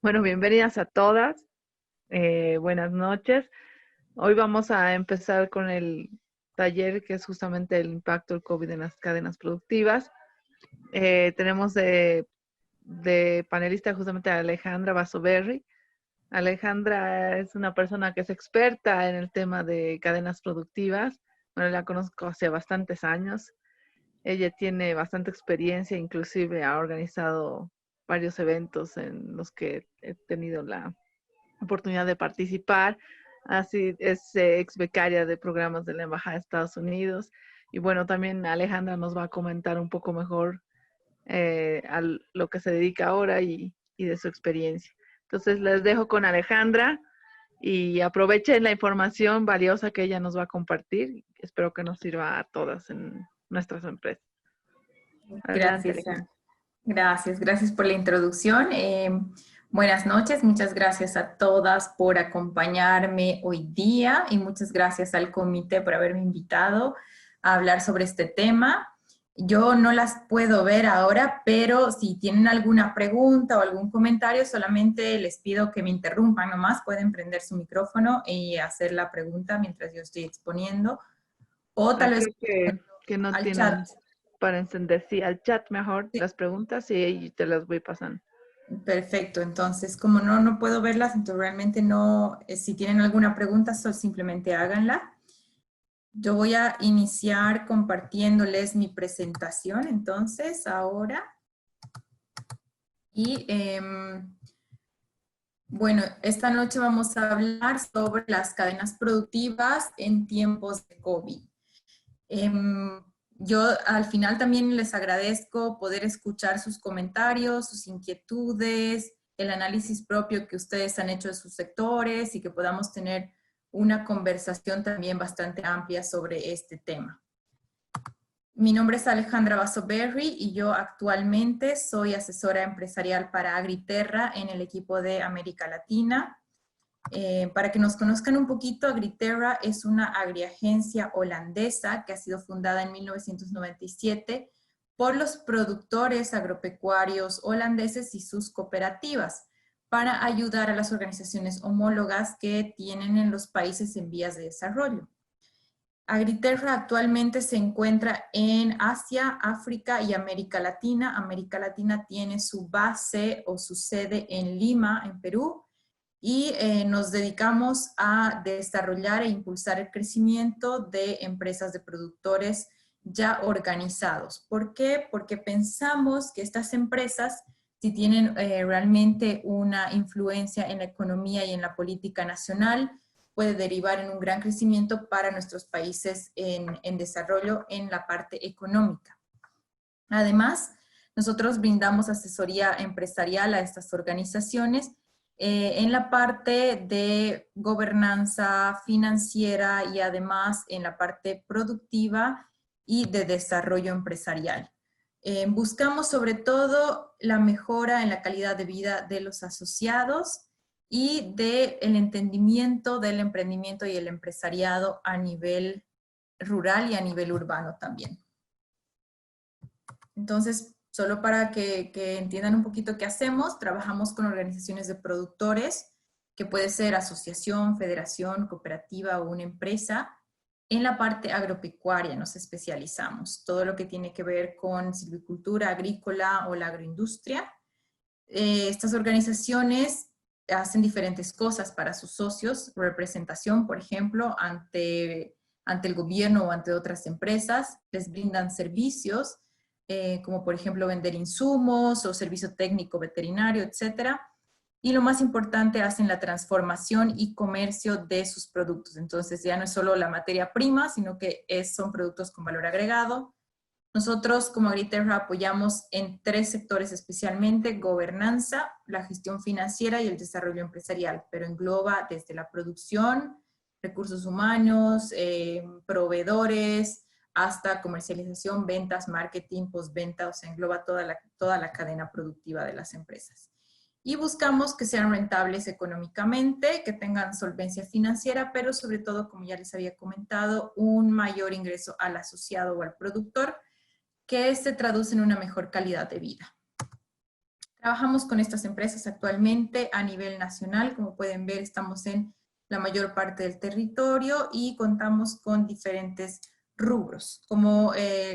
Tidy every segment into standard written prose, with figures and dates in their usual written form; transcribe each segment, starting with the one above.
Bueno, bienvenidas a todas. Buenas noches. Hoy vamos a empezar con el taller que es justamente el impacto del COVID en las cadenas productivas. Tenemos de panelista justamente a Alejandra Basoberri. Alejandra es una persona que es experta en el tema de cadenas productivas. Bueno, la conozco hace bastantes años. Ella tiene bastante experiencia, inclusive ha organizado varios eventos en los que he tenido la oportunidad de participar. Así es ex becaria de programas de la Embajada de Estados Unidos. Y bueno, también Alejandra nos va a comentar un poco mejor a lo que se dedica ahora y de su experiencia. Entonces les dejo con Alejandra y aprovechen la información valiosa que ella nos va a compartir. Espero que nos sirva a todas en nuestras empresas. Adelante, Gracias, Alejandra. gracias por la introducción. Buenas noches, muchas gracias a todas por acompañarme hoy día y muchas gracias al comité por haberme invitado a hablar sobre este tema. Yo no las puedo ver ahora, pero si tienen alguna pregunta o algún comentario, solamente les pido que me interrumpan nomás, pueden prender su micrófono y hacer la pregunta mientras yo estoy exponiendo, o tal vez Creo que no al chat. tienen para encender. Sí, al chat mejor las preguntas y ahí te las voy pasando. Perfecto, entonces como no puedo verlas, entonces realmente no, si tienen alguna pregunta, simplemente háganla. Yo voy a iniciar compartiéndoles mi presentación, entonces, ahora. Y bueno, esta noche vamos a hablar sobre las cadenas productivas en tiempos de COVID. Yo al final también les agradezco poder escuchar sus comentarios, sus inquietudes, el análisis propio que ustedes han hecho de sus sectores y que podamos tener una conversación también bastante amplia sobre este tema. Mi nombre es Alejandra Basoberri y yo actualmente soy asesora empresarial para Agriterra en el equipo de América Latina. Para que nos conozcan un poquito, Agriterra es una agriagencia holandesa que ha sido fundada en 1997 por los productores agropecuarios holandeses y sus cooperativas para ayudar a las organizaciones homólogas que tienen en los países en vías de desarrollo. Agriterra actualmente se encuentra en Asia, África y América Latina. América Latina tiene su base o su sede en Lima, en Perú, y nos dedicamos a desarrollar e impulsar el crecimiento de empresas de productores ya organizados. ¿Por qué? Porque pensamos que estas empresas, si tienen realmente una influencia en la economía y en la política nacional, puede derivar en un gran crecimiento para nuestros países en desarrollo en la parte económica. Además, nosotros brindamos asesoría empresarial a estas organizaciones en la parte de gobernanza financiera y además en la parte productiva y de desarrollo empresarial. Buscamos sobre todo la mejora en la calidad de vida de los asociados y del entendimiento del emprendimiento y el empresariado a nivel rural y a nivel urbano también. Entonces, solo para que entiendan un poquito qué hacemos, trabajamos con organizaciones de productores, que puede ser asociación, federación, cooperativa o una empresa. En la parte agropecuaria nos especializamos, todo lo que tiene que ver con silvicultura agrícola o la agroindustria. Estas organizaciones hacen diferentes cosas para sus socios, representación, por ejemplo, ante el gobierno o ante otras empresas, les brindan servicios, como por ejemplo vender insumos o servicio técnico veterinario, etcétera. Y lo más importante, hacen la transformación y comercio de sus productos. Entonces ya no es solo la materia prima, sino que son productos con valor agregado. Nosotros como Agriterra apoyamos en 3 sectores especialmente: gobernanza, la gestión financiera y el desarrollo empresarial, pero engloba desde la producción, recursos humanos, proveedores, hasta comercialización, ventas, marketing, postventa, o sea, engloba toda la cadena productiva de las empresas. Y buscamos que sean rentables económicamente, que tengan solvencia financiera, pero sobre todo, como ya les había comentado, un mayor ingreso al asociado o al productor, que se traduce en una mejor calidad de vida. Trabajamos con estas empresas actualmente a nivel nacional. Como pueden ver, estamos en la mayor parte del territorio y contamos con diferentes rubros, como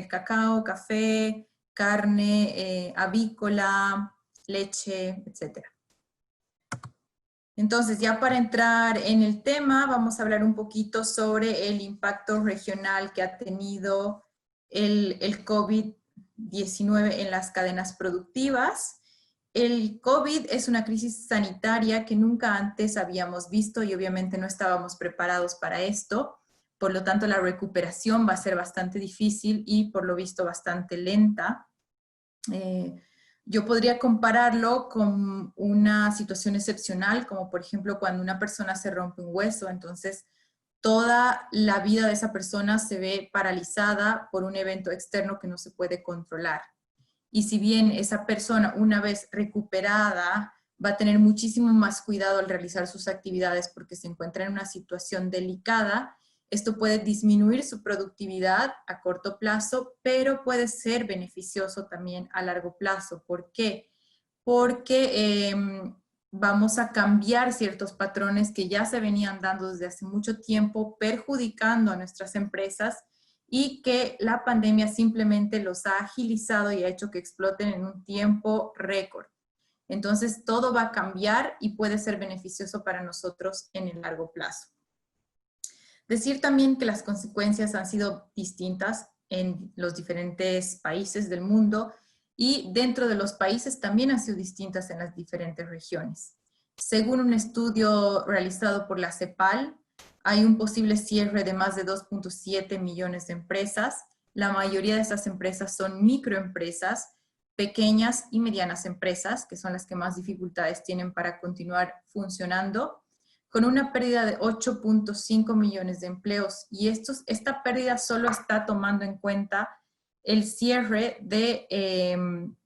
cacao, café, carne, avícola, leche, etc. Entonces, ya para entrar en el tema, vamos a hablar un poquito sobre el impacto regional que ha tenido el COVID-19 en las cadenas productivas. El COVID es una crisis sanitaria que nunca antes habíamos visto y obviamente no estábamos preparados para esto. Por lo tanto, la recuperación va a ser bastante difícil y por lo visto bastante lenta. Yo podría compararlo con una situación excepcional, como por ejemplo cuando una persona se rompe un hueso, entonces toda la vida de esa persona se ve paralizada por un evento externo que no se puede controlar. Y si bien esa persona, una vez recuperada, va a tener muchísimo más cuidado al realizar sus actividades porque se encuentra en una situación delicada, esto puede disminuir su productividad a corto plazo, pero puede ser beneficioso también a largo plazo. ¿Por qué? Porque vamos a cambiar ciertos patrones que ya se venían dando desde hace mucho tiempo, perjudicando a nuestras empresas y que la pandemia simplemente los ha agilizado y ha hecho que exploten en un tiempo récord. Entonces, todo va a cambiar y puede ser beneficioso para nosotros en el largo plazo. Decir también que las consecuencias han sido distintas en los diferentes países del mundo y dentro de los países también han sido distintas en las diferentes regiones. Según un estudio realizado por la CEPAL, hay un posible cierre de más de 2.7 millones de empresas. La mayoría de estas empresas son microempresas, pequeñas y medianas empresas, que son las que más dificultades tienen para continuar funcionando, con una pérdida de 8.5 millones de empleos. Y esta pérdida solo está tomando en cuenta el cierre de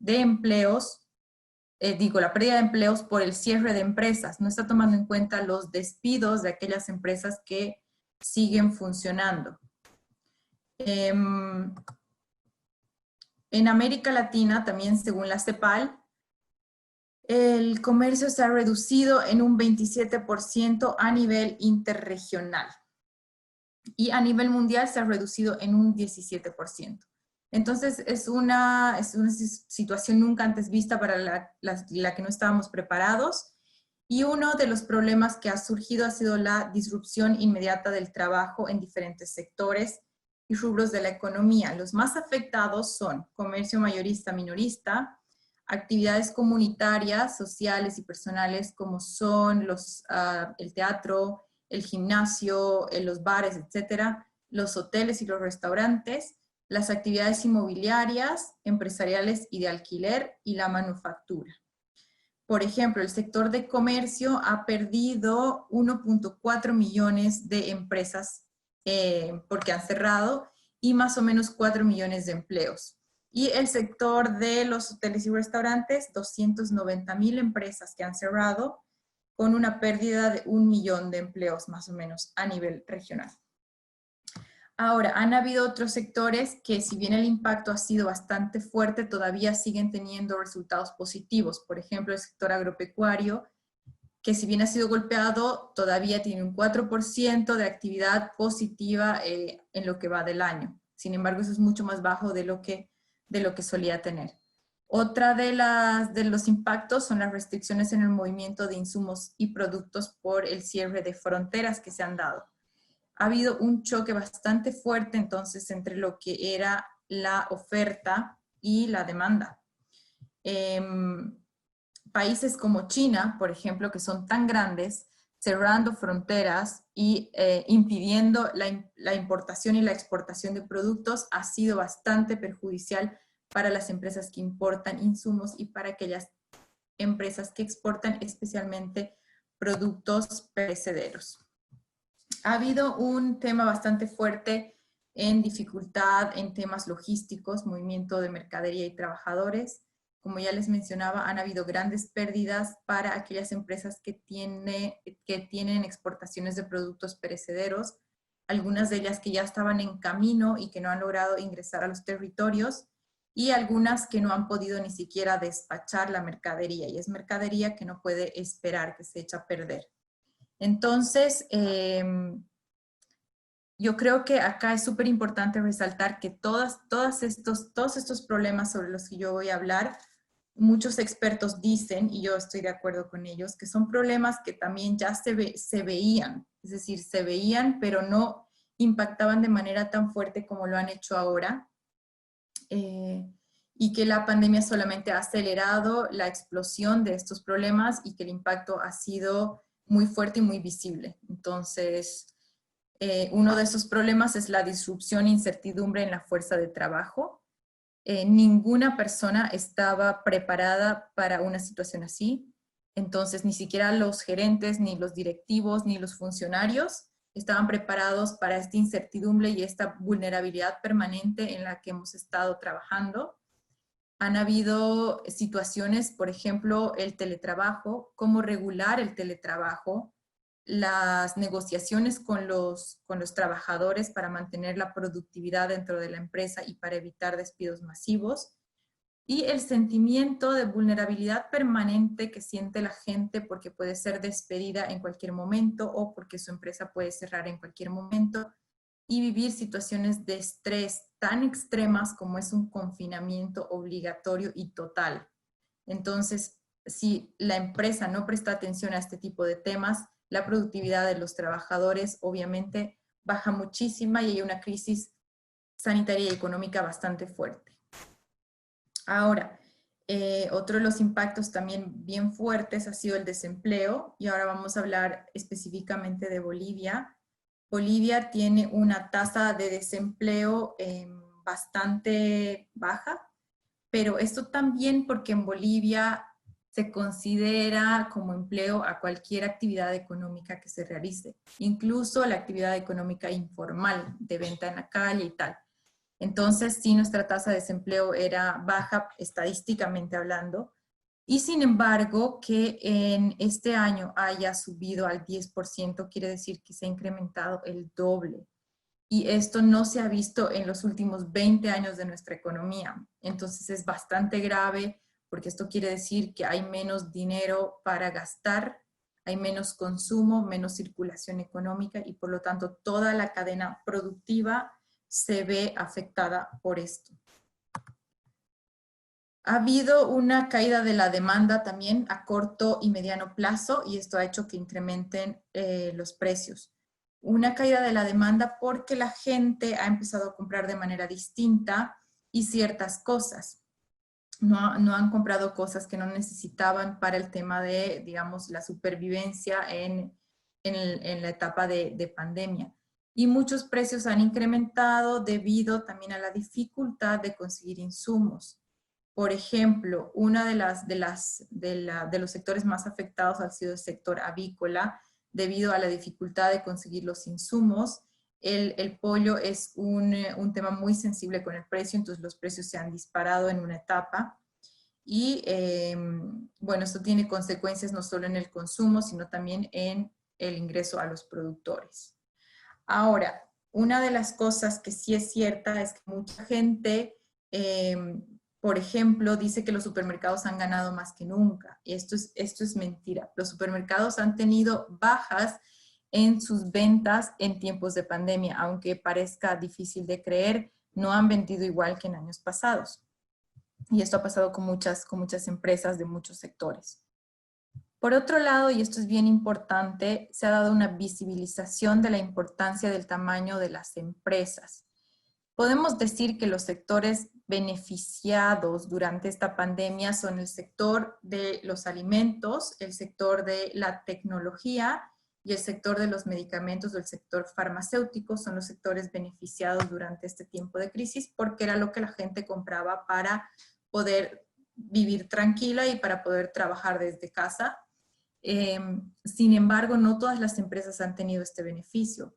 empleos, la pérdida de empleos por el cierre de empresas. No está tomando en cuenta los despidos de aquellas empresas que siguen funcionando. En América Latina, también según la CEPAL, el comercio se ha reducido en un 27% a nivel interregional y a nivel mundial se ha reducido en un 17%. Entonces es una situación nunca antes vista para la que no estábamos preparados, y uno de los problemas que ha surgido ha sido la disrupción inmediata del trabajo en diferentes sectores y rubros de la economía. Los más afectados son comercio mayorista minorista, actividades comunitarias, sociales y personales como son el teatro, el gimnasio, los bares, etcétera, los hoteles y los restaurantes, las actividades inmobiliarias, empresariales y de alquiler y la manufactura. Por ejemplo, el sector de comercio ha perdido 1.4 millones de empresas porque han cerrado y más o menos 4 millones de empleos. Y el sector de los hoteles y restaurantes, 290,000 empresas que han cerrado, con una pérdida de 1 millón de empleos más o menos a nivel regional. Ahora, han habido otros sectores que, si bien el impacto ha sido bastante fuerte, todavía siguen teniendo resultados positivos. Por ejemplo, el sector agropecuario, que si bien ha sido golpeado, todavía tiene un 4% de actividad positiva en lo que va del año. Sin embargo, eso es mucho más bajo de lo que solía tener. Otra de los impactos son las restricciones en el movimiento de insumos y productos por el cierre de fronteras que se han dado. Ha habido un choque bastante fuerte entonces entre lo que era la oferta y la demanda. Países como China, por ejemplo, que son tan grandes, cerrando fronteras y impidiendo la importación y la exportación de productos, ha sido bastante perjudicial para las empresas que importan insumos y para aquellas empresas que exportan especialmente productos perecederos. Ha habido un tema bastante fuerte en dificultad en temas logísticos, movimiento de mercadería y trabajadores. Como ya les mencionaba, han habido grandes pérdidas para aquellas empresas que tienen exportaciones de productos perecederos, algunas de ellas que ya estaban en camino y que no han logrado ingresar a los territorios. y algunas que no han podido ni siquiera despachar la mercadería, y es mercadería que no puede esperar, que se echa a perder. Entonces, yo creo que acá es súper importante resaltar que todos estos problemas sobre los que yo voy a hablar, muchos expertos dicen, y yo estoy de acuerdo con ellos, que son problemas que también ya se veían, es decir, se veían, pero no impactaban de manera tan fuerte como lo han hecho ahora, y que la pandemia solamente ha acelerado la explosión de estos problemas y que el impacto ha sido muy fuerte y muy visible. Entonces, uno de esos problemas es la disrupción e incertidumbre en la fuerza de trabajo. Ninguna persona estaba preparada para una situación así. Entonces, ni siquiera los gerentes, ni los directivos, ni los funcionarios estaban preparados para esta incertidumbre y esta vulnerabilidad permanente en la que hemos estado trabajando. Han habido situaciones, por ejemplo, el teletrabajo, cómo regular el teletrabajo, las negociaciones con los trabajadores para mantener la productividad dentro de la empresa y para evitar despidos masivos, y el sentimiento de vulnerabilidad permanente que siente la gente porque puede ser despedida en cualquier momento o porque su empresa puede cerrar en cualquier momento, y vivir situaciones de estrés tan extremas como es un confinamiento obligatorio y total. Entonces, si la empresa no presta atención a este tipo de temas, la productividad de los trabajadores obviamente baja muchísima y hay una crisis sanitaria y económica bastante fuerte. Ahora, otro de los impactos también bien fuertes ha sido el desempleo, y ahora vamos a hablar específicamente de Bolivia. Bolivia tiene una tasa de desempleo bastante baja, pero esto también porque en Bolivia se considera como empleo a cualquier actividad económica que se realice, incluso la actividad económica informal de venta en la calle y tal. Entonces, sí, nuestra tasa de desempleo era baja estadísticamente hablando, y sin embargo, que en este año haya subido al 10%, quiere decir que se ha incrementado el doble. Y esto no se ha visto en los últimos 20 años de nuestra economía. Entonces es bastante grave porque esto quiere decir que hay menos dinero para gastar, hay menos consumo, menos circulación económica y por lo tanto toda la cadena productiva se ve afectada por esto. Ha habido una caída de la demanda también a corto y mediano plazo y esto ha hecho que incrementen los precios. Una caída de la demanda porque la gente ha empezado a comprar de manera distinta y ciertas cosas. No han comprado cosas que no necesitaban para el tema de, digamos, la supervivencia en la etapa de pandemia. Y muchos precios han incrementado debido también a la dificultad de conseguir insumos. Por ejemplo, uno de los sectores más afectados ha sido el sector avícola, debido a la dificultad de conseguir los insumos. El pollo es un tema muy sensible con el precio, entonces los precios se han disparado en una etapa. Y bueno, esto tiene consecuencias no solo en el consumo, sino también en el ingreso a los productores. Ahora, una de las cosas que sí es cierta es que mucha gente, por ejemplo, dice que los supermercados han ganado más que nunca. Y esto es mentira. Los supermercados han tenido bajas en sus ventas en tiempos de pandemia, aunque parezca difícil de creer, no han vendido igual que en años pasados. Y esto ha pasado con muchas empresas de muchos sectores. Por otro lado, y esto es bien importante, se ha dado una visibilización de la importancia del tamaño de las empresas. Podemos decir que los sectores beneficiados durante esta pandemia son el sector de los alimentos, el sector de la tecnología y el sector de los medicamentos o el sector farmacéutico. Son los sectores beneficiados durante este tiempo de crisis porque era lo que la gente compraba para poder vivir tranquila y para poder trabajar desde casa. Sin embargo, no todas las empresas han tenido este beneficio.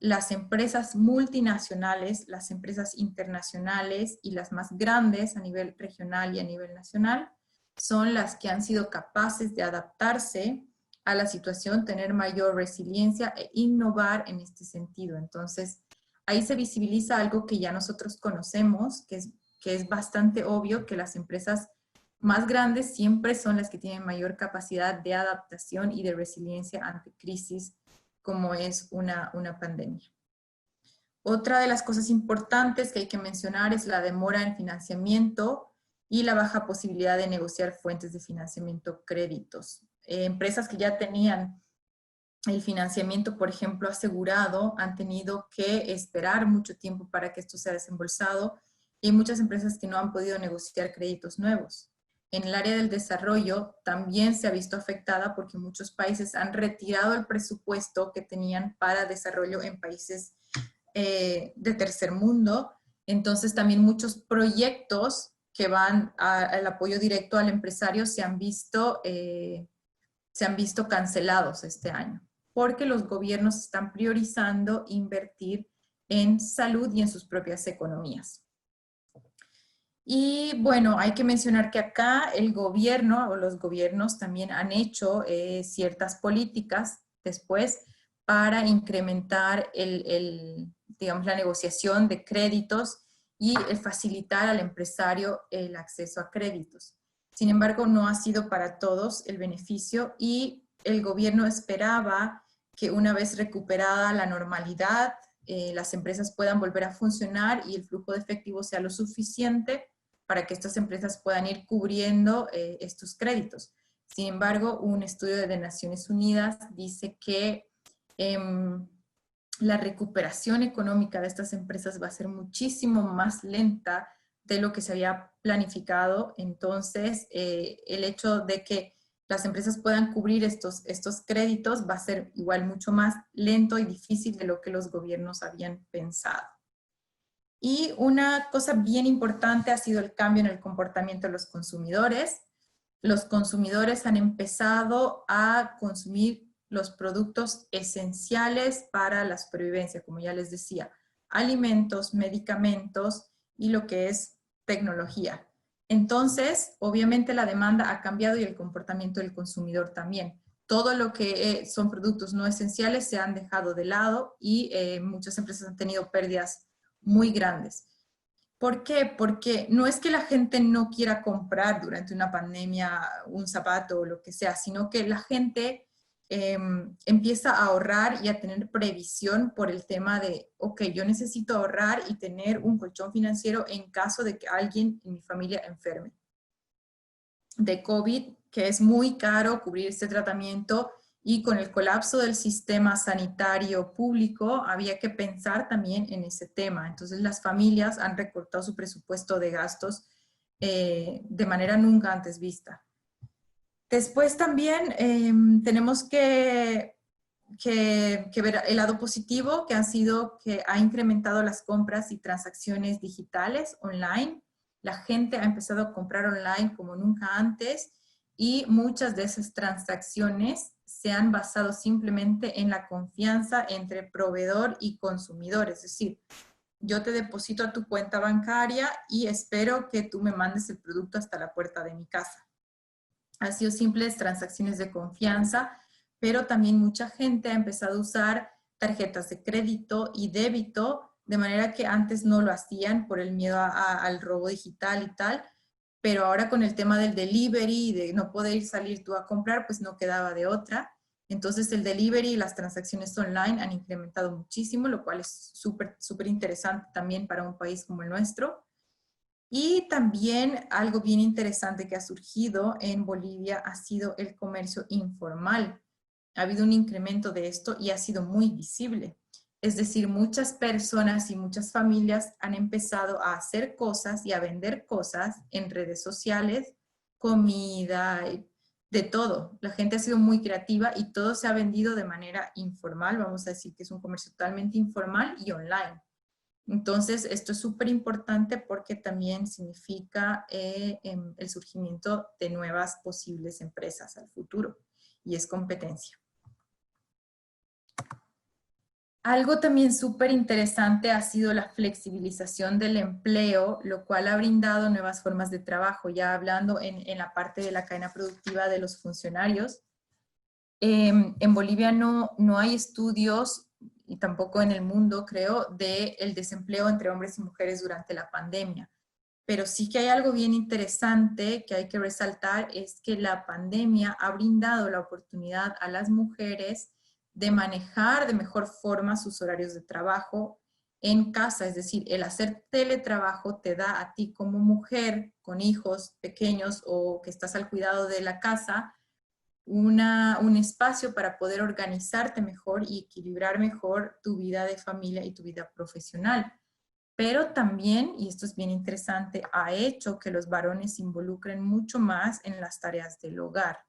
Las empresas multinacionales, las empresas internacionales y las más grandes a nivel regional y a nivel nacional son las que han sido capaces de adaptarse a la situación, tener mayor resiliencia e innovar en este sentido. Entonces, ahí se visibiliza algo que ya nosotros conocemos, que es que es bastante obvio que las empresas más grandes siempre son las que tienen mayor capacidad de adaptación y de resiliencia ante crisis como es una pandemia. Otra de las cosas importantes que hay que mencionar es la demora en financiamiento y la baja posibilidad de negociar fuentes de financiamiento créditos. Empresas que ya tenían el financiamiento, por ejemplo, asegurado, han tenido que esperar mucho tiempo para que esto sea desembolsado y hay muchas empresas que no han podido negociar créditos nuevos. En el área del desarrollo también se ha visto afectada porque muchos países han retirado el presupuesto que tenían para desarrollo en países de tercer mundo. Entonces también muchos proyectos que van al apoyo directo al empresario se han visto cancelados este año, porque los gobiernos están priorizando invertir en salud y en sus propias economías. Y bueno, hay que mencionar que acá el gobierno o los gobiernos también han hecho ciertas políticas después para incrementar digamos, la negociación de créditos y el facilitar al empresario el acceso a créditos. Sin embargo, no ha sido para todos el beneficio y el gobierno esperaba que una vez recuperada la normalidad, las empresas puedan volver a funcionar y el flujo de efectivo sea lo suficiente para que estas empresas puedan ir cubriendo estos créditos. Sin embargo, un estudio de Naciones Unidas dice que la recuperación económica de estas empresas va a ser muchísimo más lenta de lo que se había planificado. Entonces, el hecho de que las empresas puedan cubrir estos créditos va a ser igual mucho más lento y difícil de lo que los gobiernos habían pensado. Y una cosa bien importante ha sido el cambio en el comportamiento de los consumidores. Los consumidores han empezado a consumir los productos esenciales para la supervivencia, como ya les decía, alimentos, medicamentos y lo que es tecnología. Entonces, obviamente la demanda ha cambiado y el comportamiento del consumidor también. Todo lo que son productos no esenciales se han dejado de lado y muchas empresas han tenido pérdidas muy grandes. ¿Por qué? Porque no es que la gente no quiera comprar durante una pandemia un zapato o lo que sea, sino que la gente empieza a ahorrar y a tener previsión por el tema de, ok, yo necesito ahorrar y tener un colchón financiero en caso de que alguien en mi familia enferme de COVID, que es muy caro cubrir este tratamiento y con el colapso del sistema sanitario público había que pensar también en ese tema. Entonces las familias han recortado su presupuesto de gastos de manera nunca antes vista. Después también tenemos que ver el lado positivo, que ha sido que ha incrementado las compras y transacciones digitales online. La gente ha empezado a comprar online como nunca antes y muchas de esas transacciones se han basado simplemente en la confianza entre proveedor y consumidor. Es decir, yo te deposito a tu cuenta bancaria y espero que tú me mandes el producto hasta la puerta de mi casa. Han sido simples transacciones de confianza, pero también mucha gente ha empezado a usar tarjetas de crédito y débito, de manera que antes no lo hacían por el miedo al robo digital y tal, pero ahora con el tema del delivery y de no poder salir tú a comprar, pues no quedaba de otra. Entonces el delivery y las transacciones online han incrementado muchísimo, lo cual es súper interesante también para un país como el nuestro. Y también algo bien interesante que ha surgido en Bolivia ha sido el comercio informal. Ha habido un incremento de esto y ha sido muy visible. Es decir, muchas personas y muchas familias han empezado a hacer cosas y a vender cosas en redes sociales, comida, de todo. La gente ha sido muy creativa y todo se ha vendido de manera informal. Vamos a decir que es un comercio totalmente informal y online. Entonces, esto es súper importante porque también significa el surgimiento de nuevas posibles empresas al futuro y es competencia. Algo también súper interesante ha sido la flexibilización del empleo, lo cual ha brindado nuevas formas de trabajo, ya hablando en la parte de la cadena productiva de los funcionarios. En Bolivia no hay estudios y tampoco en el mundo, creo, del desempleo entre hombres y mujeres durante la pandemia. pero sí que hay algo bien interesante que hay que resaltar, es que la pandemia ha brindado la oportunidad a las mujeres de manejar de mejor forma sus horarios de trabajo en casa. Es decir, el hacer teletrabajo te da a ti como mujer con hijos pequeños o que estás al cuidado de la casa, un espacio para poder organizarte mejor y equilibrar mejor tu vida de familia y tu vida profesional. Pero también, y esto es bien interesante, ha hecho que los varones se involucren mucho más en las tareas del hogar.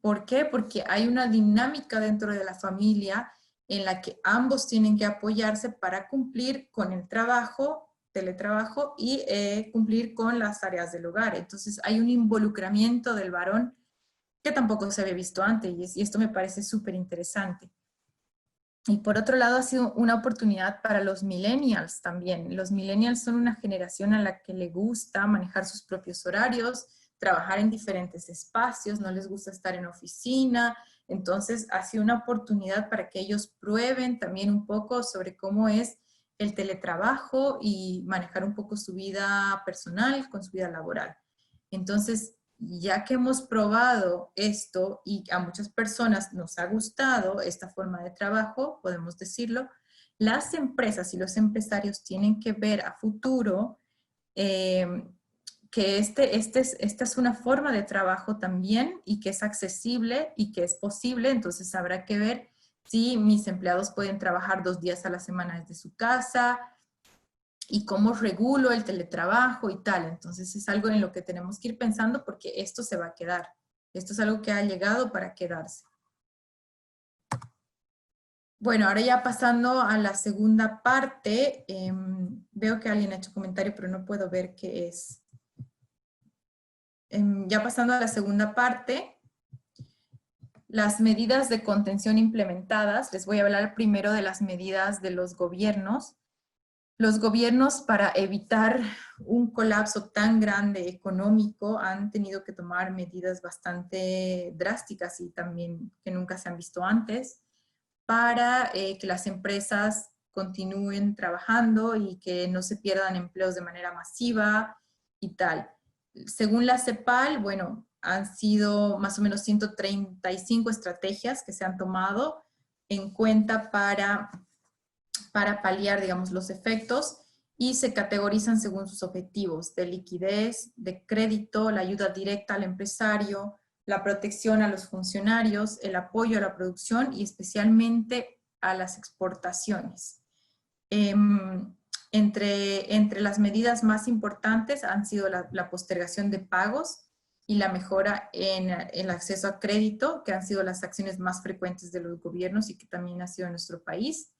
¿Por qué? Porque hay una dinámica dentro de la familia en la que ambos tienen que apoyarse para cumplir con el trabajo, teletrabajo, y cumplir con las tareas del hogar. Entonces hay un involucramiento del varón que tampoco se había visto antes, y esto me parece súper interesante. Y por otro lado, ha sido una oportunidad para los millennials también. Los millennials son una generación a la que le gusta manejar sus propios horarios, trabajar en diferentes espacios, no les gusta estar en oficina. Entonces, ha sido una oportunidad para que ellos prueben también un poco sobre cómo es el teletrabajo y manejar un poco su vida personal con su vida laboral. Entonces, ya que hemos probado esto y a muchas personas nos ha gustado esta forma de trabajo, podemos decirlo, las empresas y los empresarios tienen que ver a futuro que esta es una forma de trabajo también y que es accesible y que es posible. Entonces habrá que ver si mis empleados pueden trabajar 2 días a la semana desde su casa, y cómo regulo el teletrabajo y tal. Entonces es algo en lo que tenemos que ir pensando porque esto se va a quedar. Esto es algo que ha llegado para quedarse. Bueno, ahora ya pasando a la segunda parte, veo que alguien ha hecho comentario, pero no puedo ver qué es. Ya pasando a la segunda parte, las medidas de contención implementadas. Les voy a hablar primero de las medidas de los gobiernos. Los gobiernos, para evitar un colapso tan grande económico, han tenido que tomar medidas bastante drásticas y también que nunca se han visto antes para que las empresas continúen trabajando y que no se pierdan empleos de manera masiva y tal. Según la CEPAL, bueno, han sido más o menos 135 estrategias que se han tomado en cuenta para paliar, digamos, los efectos, y se categorizan según sus objetivos de liquidez, de crédito, la ayuda directa al empresario, la protección a los funcionarios, el apoyo a la producción y especialmente a las exportaciones. Entre las medidas más importantes han sido la postergación de pagos y la mejora en el acceso a crédito, que han sido las acciones más frecuentes de los gobiernos y que también ha sido en nuestro país,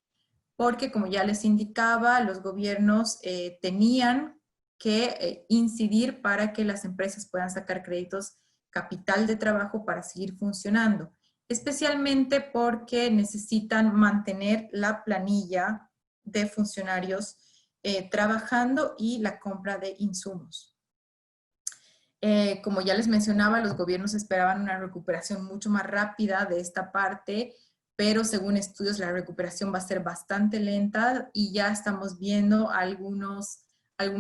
porque como ya les indicaba, los gobiernos tenían que incidir para que las empresas puedan sacar créditos capital de trabajo para seguir funcionando, especialmente porque necesitan mantener la planilla de funcionarios trabajando y la compra de insumos. Como ya les mencionaba, los gobiernos esperaban una recuperación mucho más rápida de esta parte, pero según estudios la recuperación va a ser bastante lenta y ya estamos viendo algunos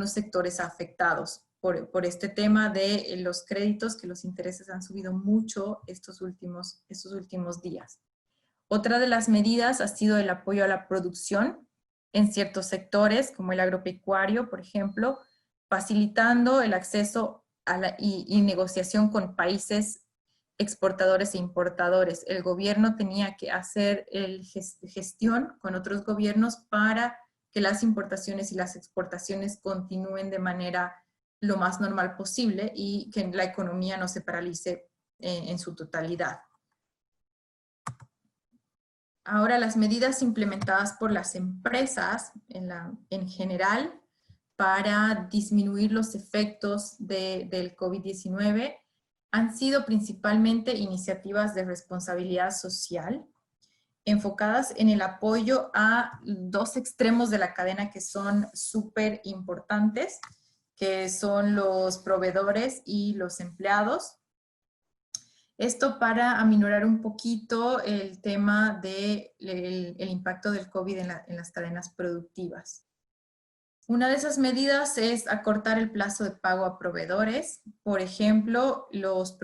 sectores afectados por este tema de los créditos, que los intereses han subido mucho estos últimos días. Otra de las medidas ha sido el apoyo a la producción en ciertos sectores, como el agropecuario, por ejemplo, facilitando el acceso y negociación con países exportadores e importadores. El gobierno tenía que hacer gestión con otros gobiernos para que las importaciones y las exportaciones continúen de manera lo más normal posible y que la economía no se paralice en su totalidad. Ahora, las medidas implementadas por las empresas en general para disminuir los efectos del COVID-19 han sido principalmente iniciativas de responsabilidad social enfocadas en el apoyo a 2 extremos de la cadena que son súper importantes, que son los proveedores y los empleados. Esto para aminorar un poquito el tema del impacto del COVID en las cadenas productivas. Una de esas medidas es acortar el plazo de pago a proveedores. Por ejemplo, los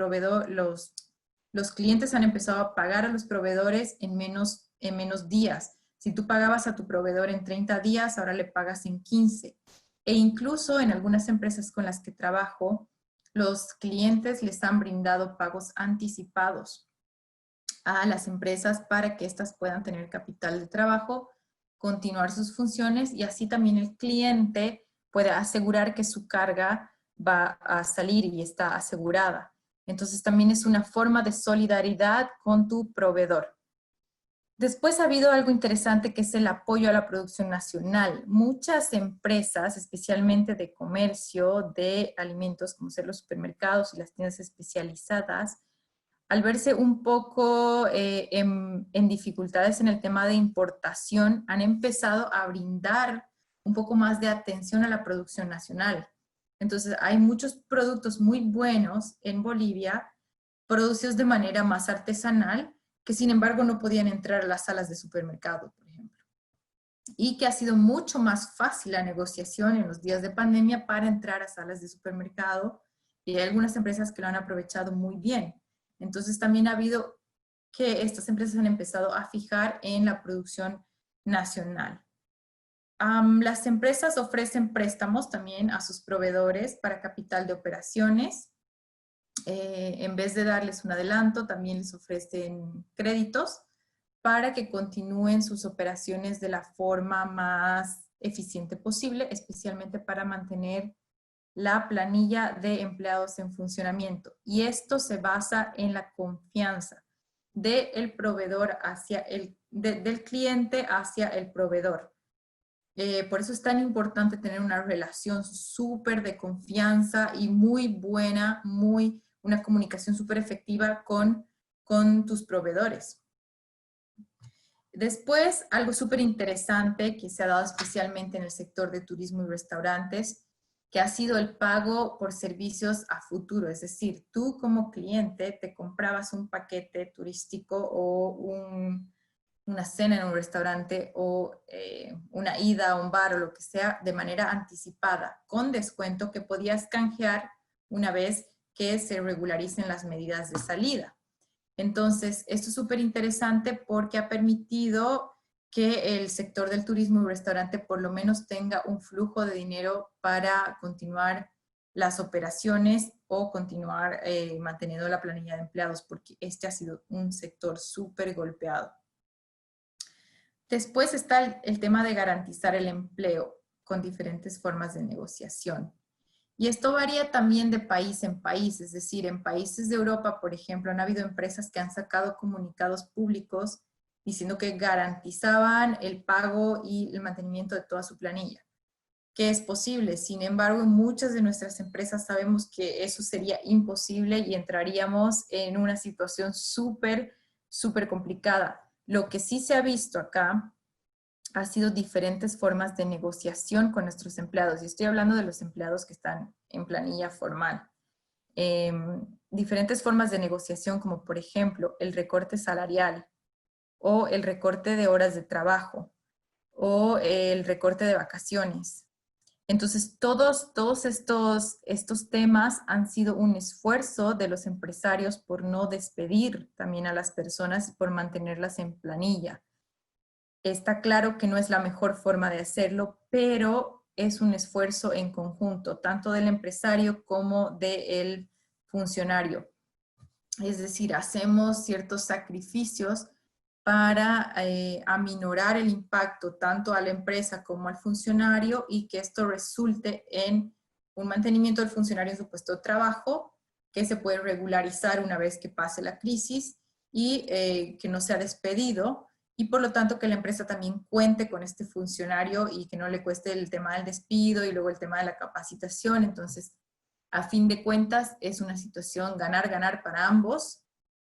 clientes han empezado a pagar a los proveedores en menos días. Si tú pagabas a tu proveedor en 30 días, ahora le pagas en 15. E incluso en algunas empresas con las que trabajo, los clientes les han brindado pagos anticipados a las empresas para que éstas puedan tener capital de trabajo, continuar sus funciones y así también el cliente puede asegurar que su carga va a salir y está asegurada. Entonces también es una forma de solidaridad con tu proveedor. Después ha habido algo interesante que es el apoyo a la producción nacional. Muchas empresas, especialmente de comercio, de alimentos, como ser los supermercados y las tiendas especializadas, al verse un poco en dificultades en el tema de importación, han empezado a brindar un poco más de atención a la producción nacional. Entonces, hay muchos productos muy buenos en Bolivia, producidos de manera más artesanal, que sin embargo no podían entrar a las salas de supermercado, por ejemplo. Y que ha sido mucho más fácil la negociación en los días de pandemia para entrar a salas de supermercado, y hay algunas empresas que lo han aprovechado muy bien. Entonces también ha habido que estas empresas han empezado a fijar en la producción nacional. Las empresas ofrecen préstamos también a sus proveedores para capital de operaciones. En vez de darles un adelanto, también les ofrecen créditos para que continúen sus operaciones de la forma más eficiente posible, especialmente para mantener la planilla de empleados en funcionamiento. Y esto se basa en la confianza del proveedor del cliente hacia el proveedor. Por eso es tan importante tener una relación súper de confianza y muy buena, una comunicación súper efectiva con tus proveedores. Después, algo súper interesante que se ha dado especialmente en el sector de turismo y restaurantes, que ha sido el pago por servicios a futuro. Es decir, tú como cliente te comprabas un paquete turístico o una cena en un restaurante o una ida a un bar o lo que sea de manera anticipada, con descuento que podías canjear una vez que se regularicen las medidas de salida. Entonces, esto es súper interesante porque ha permitido que el sector del turismo y restaurante por lo menos tenga un flujo de dinero para continuar las operaciones o continuar manteniendo la planilla de empleados, porque este ha sido un sector súper golpeado. Después está el tema de garantizar el empleo con diferentes formas de negociación. Y esto varía también de país en país, es decir, en países de Europa, por ejemplo, han habido empresas que han sacado comunicados públicos diciendo que garantizaban el pago y el mantenimiento de toda su planilla, que es posible. Sin embargo, en muchas de nuestras empresas sabemos que eso sería imposible y entraríamos en una situación súper, súper complicada. Lo que sí se ha visto acá ha sido diferentes formas de negociación con nuestros empleados. Y estoy hablando de los empleados que están en planilla formal. Diferentes formas de negociación, como por ejemplo el recorte salarial o el recorte de horas de trabajo o el recorte de vacaciones. Entonces, todos estos temas han sido un esfuerzo de los empresarios por no despedir también a las personas y por mantenerlas en planilla. Está claro que no es la mejor forma de hacerlo, pero es un esfuerzo en conjunto, tanto del empresario como del funcionario. Es decir, hacemos ciertos sacrificios para aminorar el impacto tanto a la empresa como al funcionario y que esto resulte en un mantenimiento del funcionario en su puesto de trabajo, que se puede regularizar una vez que pase la crisis y que no sea despedido, y por lo tanto que la empresa también cuente con este funcionario y que no le cueste el tema del despido y luego el tema de la capacitación. Entonces, a fin de cuentas, es una situación ganar-ganar para ambos,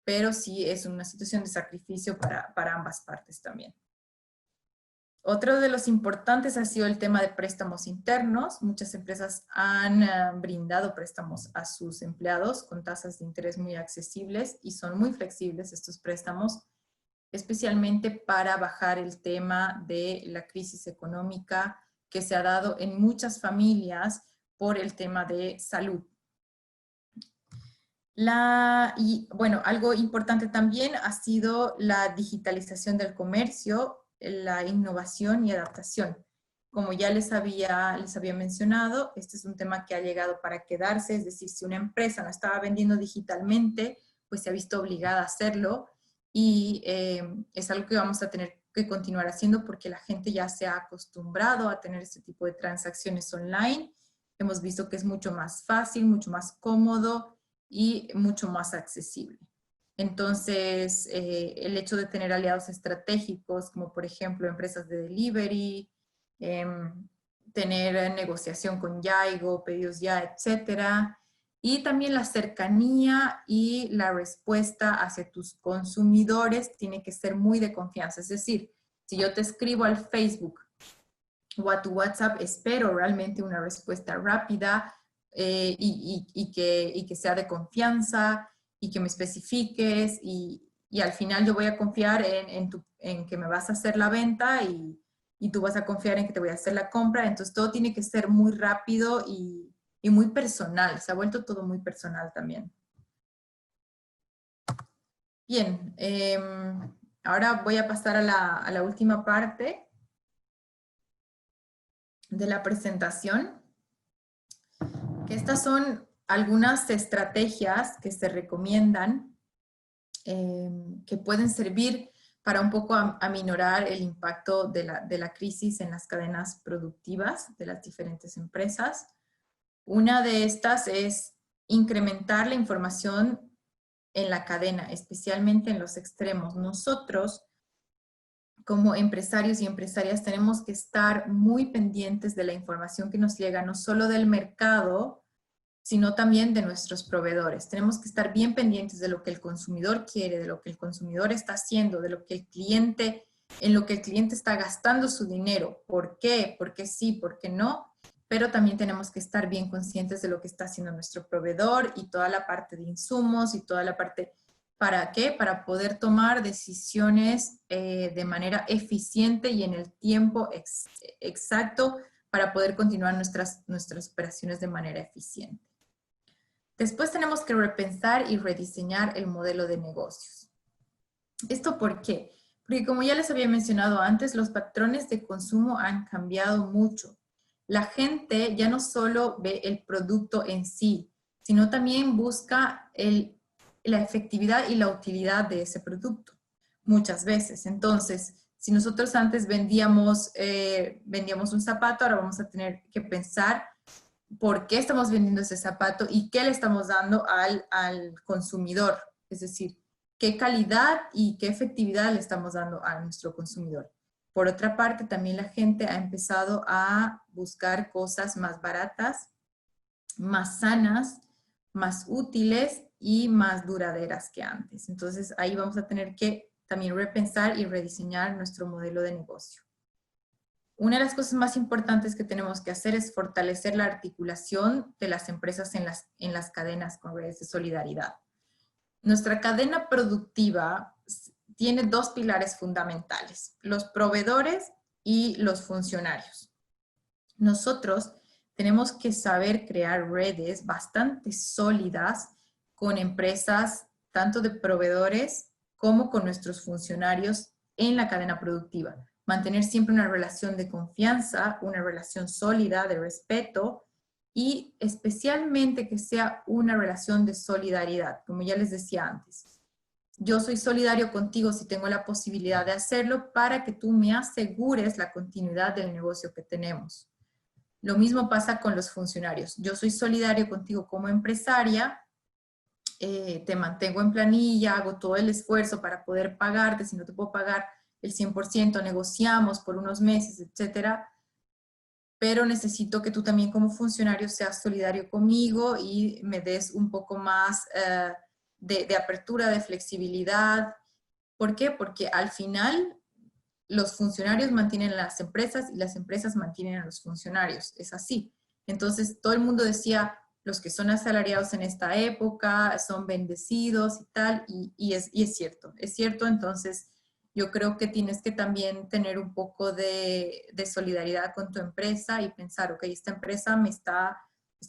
pero sí es una situación de sacrificio para ambas partes también. Otro de los importantes ha sido el tema de préstamos internos. Muchas empresas han brindado préstamos a sus empleados con tasas de interés muy accesibles y son muy flexibles estos préstamos, especialmente para bajar el tema de la crisis económica que se ha dado en muchas familias por el tema de salud. Y bueno, algo importante también ha sido la digitalización del comercio, la innovación y adaptación. Como ya les había mencionado, este es un tema que ha llegado para quedarse, es decir, si una empresa no estaba vendiendo digitalmente, pues se ha visto obligada a hacerlo y es algo que vamos a tener que continuar haciendo porque la gente ya se ha acostumbrado a tener este tipo de transacciones online. Hemos visto que es mucho más fácil, mucho más cómodo y mucho más accesible. Entonces, el hecho de tener aliados estratégicos, como por ejemplo empresas de delivery, tener negociación con Yaigo, pedidos ya, etcétera, y también la cercanía y la respuesta hacia tus consumidores tiene que ser muy de confianza. Es decir, si yo te escribo al Facebook o a tu WhatsApp, espero realmente una respuesta rápida, y que sea de confianza y que me especifiques y al final yo voy a confiar en que me vas a hacer la venta y tú vas a confiar en que te voy a hacer la compra. Entonces todo tiene que ser muy rápido y muy personal. Se ha vuelto todo muy personal también. Bien, ahora voy a pasar a la última parte de la presentación. Que estas son algunas estrategias que se recomiendan que pueden servir para un poco aminorar el impacto de la crisis en las cadenas productivas de las diferentes empresas. Una de estas es incrementar la información en la cadena, especialmente en los extremos. Nosotros, como empresarios y empresarias, tenemos que estar muy pendientes de la información que nos llega, no solo del mercado, sino también de nuestros proveedores. Tenemos que estar bien pendientes de lo que el consumidor quiere, de lo que el consumidor está haciendo, de lo que el cliente, en lo que el cliente está gastando su dinero. ¿Por qué? ¿Por qué sí? ¿Por qué no? Pero también tenemos que estar bien conscientes de lo que está haciendo nuestro proveedor y toda la parte de insumos y toda la parte, ¿para qué? Para poder tomar decisiones de manera eficiente y en el tiempo exacto para poder continuar nuestras operaciones de manera eficiente. Después tenemos que repensar y rediseñar el modelo de negocios. ¿Esto por qué? Porque como ya les había mencionado antes, los patrones de consumo han cambiado mucho. La gente ya no solo ve el producto en sí, sino también busca la efectividad y la utilidad de ese producto, muchas veces. Entonces, si nosotros antes vendíamos un zapato, ahora vamos a tener que pensar por qué estamos vendiendo ese zapato y qué le estamos dando al consumidor. Es decir, qué calidad y qué efectividad le estamos dando a nuestro consumidor. Por otra parte, también la gente ha empezado a buscar cosas más baratas, más sanas, más útiles y más duraderas que antes. Entonces, ahí vamos a tener que también repensar y rediseñar nuestro modelo de negocio. Una de las cosas más importantes que tenemos que hacer es fortalecer la articulación de las empresas en las cadenas con redes de solidaridad. Nuestra cadena productiva tiene dos pilares fundamentales, los proveedores y los funcionarios. Nosotros tenemos que saber crear redes bastante sólidas con empresas, tanto de proveedores como con nuestros funcionarios en la cadena productiva. Mantener siempre una relación de confianza, una relación sólida, de respeto y especialmente que sea una relación de solidaridad, como ya les decía antes. Yo soy solidario contigo si tengo la posibilidad de hacerlo para que tú me asegures la continuidad del negocio que tenemos. Lo mismo pasa con los funcionarios. Yo soy solidario contigo como empresaria, te mantengo en planilla, hago todo el esfuerzo para poder pagarte, si no te puedo pagar el 100%, negociamos por unos meses, etcétera, pero necesito que tú también como funcionario seas solidario conmigo y me des un poco más de apertura, de flexibilidad. ¿Por qué? Porque al final los funcionarios mantienen a las empresas y las empresas mantienen a los funcionarios. Es así. Entonces todo el mundo decía, los que son asalariados en esta época son bendecidos y tal, y es cierto. Es cierto, entonces yo creo que tienes que también tener un poco de solidaridad con tu empresa y pensar, ok, esta empresa me está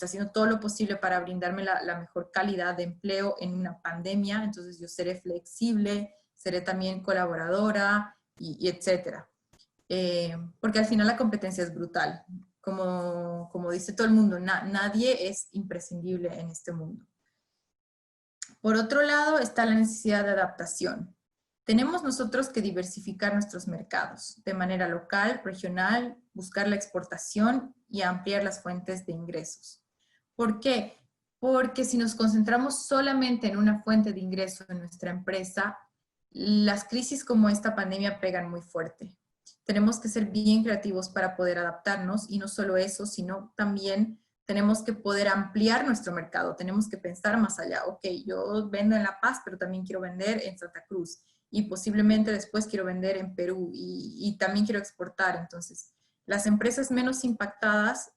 haciendo todo lo posible para brindarme la mejor calidad de empleo en una pandemia, entonces yo seré flexible, seré también colaboradora y etcétera. Porque al final la competencia es brutal. Como dice todo el mundo, nadie es imprescindible en este mundo. Por otro lado está la necesidad de adaptación. Tenemos nosotros que diversificar nuestros mercados de manera local, regional, buscar la exportación y ampliar las fuentes de ingresos. ¿Por qué? Porque si nos concentramos solamente en una fuente de ingreso en nuestra empresa, las crisis como esta pandemia pegan muy fuerte. Tenemos que ser bien creativos para poder adaptarnos y no solo eso, sino también tenemos que poder ampliar nuestro mercado, tenemos que pensar más allá. Ok, yo vendo en La Paz, pero también quiero vender en Santa Cruz y posiblemente después quiero vender en Perú y también quiero exportar. Entonces, las empresas menos impactadas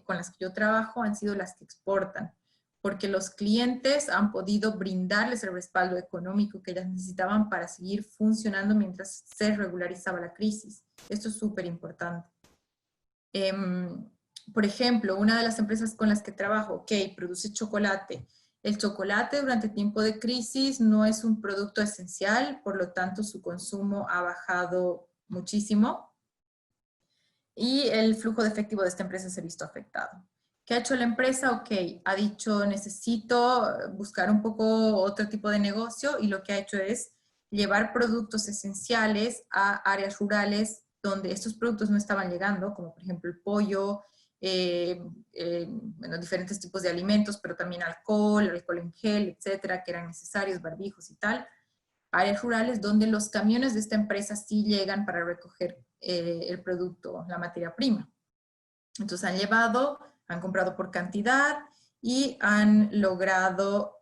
con las que yo trabajo han sido las que exportan, porque los clientes han podido brindarles el respaldo económico que ellas necesitaban para seguir funcionando mientras se regularizaba la crisis. Esto es súper importante. Por ejemplo, una de las empresas con las que trabajo, ok, produce chocolate. El chocolate durante tiempo de crisis no es un producto esencial, por lo tanto su consumo ha bajado muchísimo y el flujo de efectivo de esta empresa se ha visto afectado. ¿Qué ha hecho la empresa? Ok, ha dicho necesito buscar un poco otro tipo de negocio y lo que ha hecho es llevar productos esenciales a áreas rurales donde estos productos no estaban llegando, como por ejemplo el pollo, bueno, diferentes tipos de alimentos, pero también alcohol en gel, etcétera, que eran necesarios, barbijos y tal. Áreas rurales donde los camiones de esta empresa sí llegan para recoger el producto, la materia prima. Entonces han llevado, han comprado por cantidad y han logrado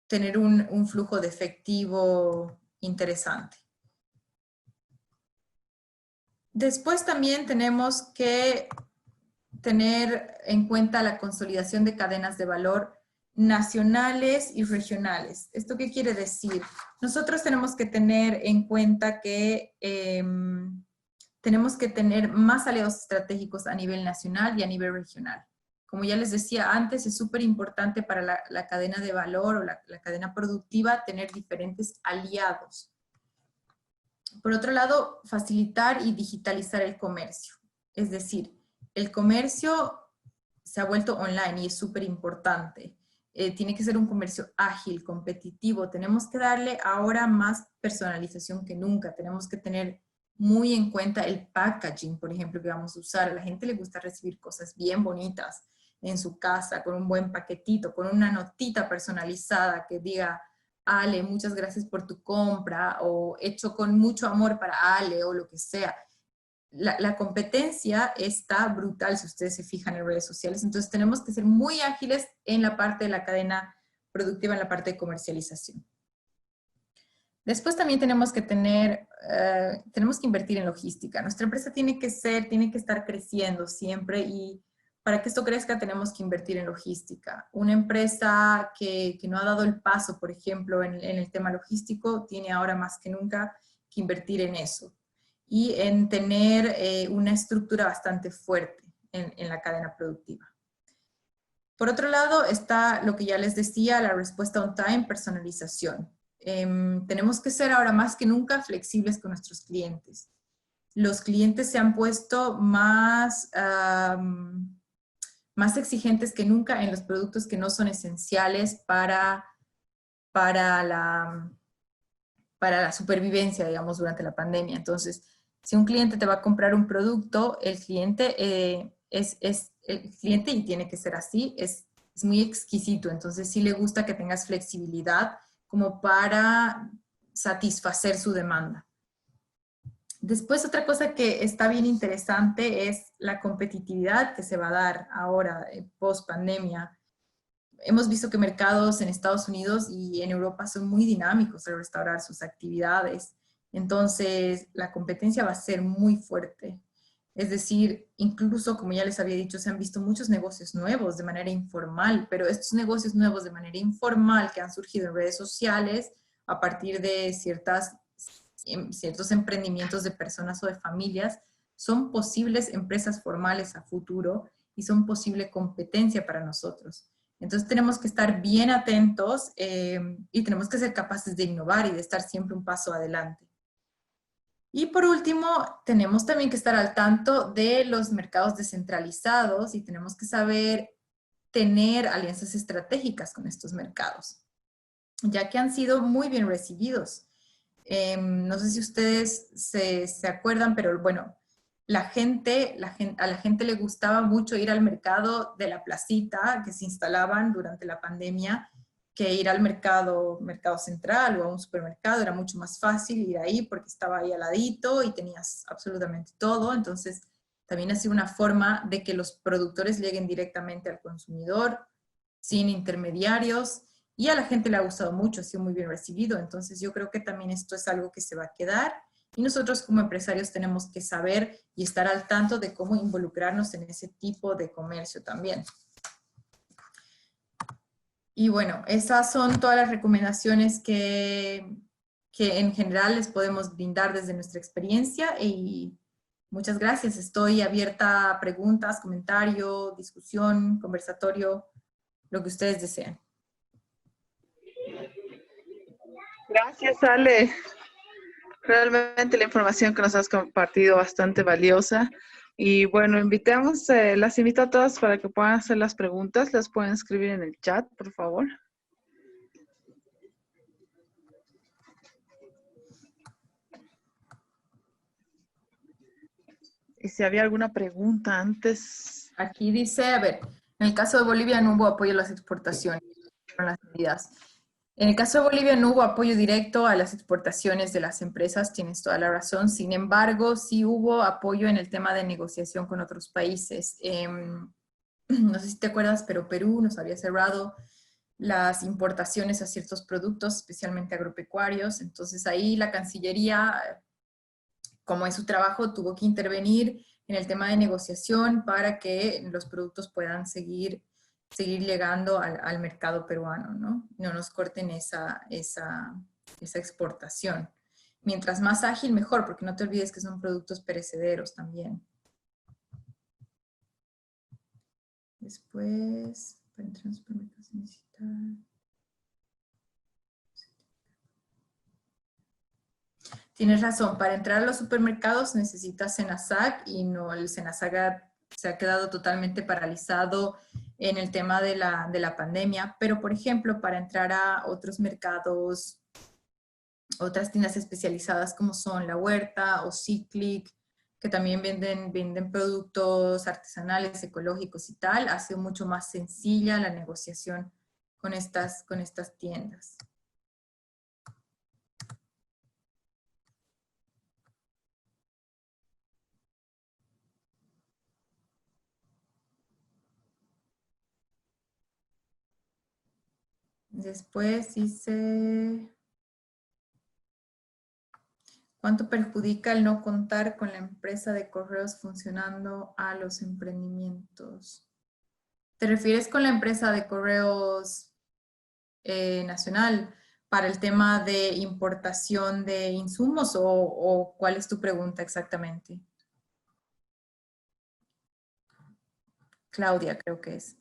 tener un flujo de efectivo interesante. Después también tenemos que tener en cuenta la consolidación de cadenas de valor nacionales y regionales. ¿Esto qué quiere decir? Nosotros tenemos que tener en cuenta que tenemos que tener más aliados estratégicos a nivel nacional y a nivel regional. Como ya les decía antes, es súper importante para la cadena de valor o la cadena productiva tener diferentes aliados. Por otro lado, facilitar y digitalizar el comercio. Es decir, el comercio se ha vuelto online y es súper importante. Tiene que ser un comercio ágil, competitivo. Tenemos que darle ahora más personalización que nunca. Tenemos que tener muy en cuenta el packaging, por ejemplo, que vamos a usar. A la gente le gusta recibir cosas bien bonitas en su casa, con un buen paquetito, con una notita personalizada que diga: Ale, muchas gracias por tu compra, o hecho con mucho amor para Ale, o lo que sea. La competencia está brutal si ustedes se fijan en redes sociales, entonces tenemos que ser muy ágiles en la parte de la cadena productiva, en la parte de comercialización. Después también tenemos que tenemos que invertir en logística. Nuestra empresa tiene que estar creciendo siempre y para que esto crezca tenemos que invertir en logística. Una empresa que no ha dado el paso, por ejemplo, en el tema logístico, tiene ahora más que nunca que invertir en eso y en tener una estructura bastante fuerte en la cadena productiva. Por otro lado está lo que ya les decía, la respuesta on time, personalización. Tenemos que ser ahora más que nunca flexibles con nuestros clientes. Los clientes se han puesto más exigentes que nunca en los productos que no son esenciales para la supervivencia, digamos, durante la pandemia. Entonces, si un cliente te va a comprar un producto, el cliente el cliente, y tiene que ser así, es muy exquisito. Entonces, sí le gusta que tengas flexibilidad como para satisfacer su demanda. Después, otra cosa que está bien interesante es la competitividad que se va a dar ahora, post pandemia. Hemos visto que mercados en Estados Unidos y en Europa son muy dinámicos al restaurar sus actividades. Entonces, la competencia va a ser muy fuerte. Es decir, incluso, como ya les había dicho, se han visto muchos negocios nuevos de manera informal, pero estos negocios nuevos de manera informal que han surgido en redes sociales a partir de ciertos emprendimientos de personas o de familias, son posibles empresas formales a futuro y son posible competencia para nosotros. Entonces tenemos que estar bien atentos y tenemos que ser capaces de innovar y de estar siempre un paso adelante. Y por último, tenemos también que estar al tanto de los mercados descentralizados y tenemos que saber tener alianzas estratégicas con estos mercados, ya que han sido muy bien recibidos. No sé si ustedes se acuerdan, pero bueno, a la gente le gustaba mucho ir al mercado de la placita que se instalaban durante la pandemia, que ir al mercado central o a un supermercado. Era mucho más fácil ir ahí porque estaba ahí al ladito y tenías absolutamente todo. Entonces, también ha sido una forma de que los productores lleguen directamente al consumidor, sin intermediarios, y a la gente le ha gustado mucho, ha sido muy bien recibido. Entonces yo creo que también esto es algo que se va a quedar y nosotros como empresarios tenemos que saber y estar al tanto de cómo involucrarnos en ese tipo de comercio también. Y bueno, esas son todas las recomendaciones que en general les podemos brindar desde nuestra experiencia y muchas gracias. Estoy abierta a preguntas, comentario, discusión, conversatorio, lo que ustedes deseen. Gracias, Ale. Realmente la información que nos has compartido bastante valiosa. Y bueno, las invito a todas para que puedan hacer las preguntas. Las pueden escribir en el chat, por favor. Y si había alguna pregunta antes. Aquí dice, a ver, en el caso de Bolivia no hubo apoyo a las exportaciones, fueron las medidas. En el caso de Bolivia no hubo apoyo directo a las exportaciones de las empresas, tienes toda la razón. Sin embargo, sí hubo apoyo en el tema de negociación con otros países. No sé si te acuerdas, pero Perú nos había cerrado las importaciones a ciertos productos, especialmente agropecuarios. Entonces ahí la Cancillería, como es su trabajo, tuvo que intervenir en el tema de negociación para que los productos puedan seguir llegando al mercado peruano, ¿no? No nos corten esa exportación. Mientras más ágil, mejor, porque no te olvides que son productos perecederos también. Después, para entrar en supermercados necesitar... Tienes razón, para entrar a los supermercados necesitas SENASAC y no, el SENASAC se ha quedado totalmente paralizado en el tema de la pandemia, pero por ejemplo, para entrar a otros mercados, otras tiendas especializadas como son La Huerta o Ciclic, que también venden productos artesanales, ecológicos y tal, ha sido mucho más sencilla la negociación con estas tiendas. Después dice, ¿cuánto perjudica el no contar con la empresa de correos funcionando a los emprendimientos? ¿Te refieres con la empresa de correos nacional para el tema de importación de insumos o cuál es tu pregunta exactamente? Claudia, creo que es.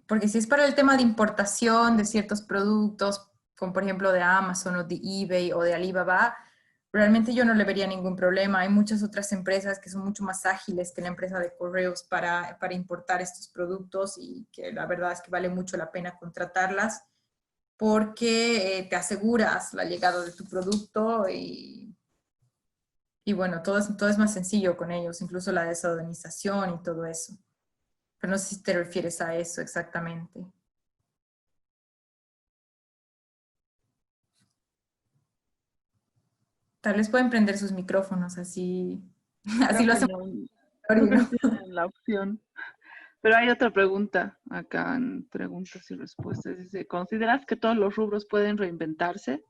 Porque si es para el tema de importación de ciertos productos, como por ejemplo de Amazon o de eBay o de Alibaba, realmente yo no le vería ningún problema. Hay muchas otras empresas que son mucho más ágiles que la empresa de correos para importar estos productos y que la verdad es que vale mucho la pena contratarlas porque te aseguras la llegada de tu producto y bueno, todo es más sencillo con ellos, incluso la desaduanización y todo eso. Pero no sé si te refieres a eso exactamente. Tal vez pueden prender sus micrófonos, así lo hacemos. Creo que no tienen la opción. Pero hay otra pregunta acá en preguntas y respuestas. Dice, ¿consideras que todos los rubros pueden reinventarse?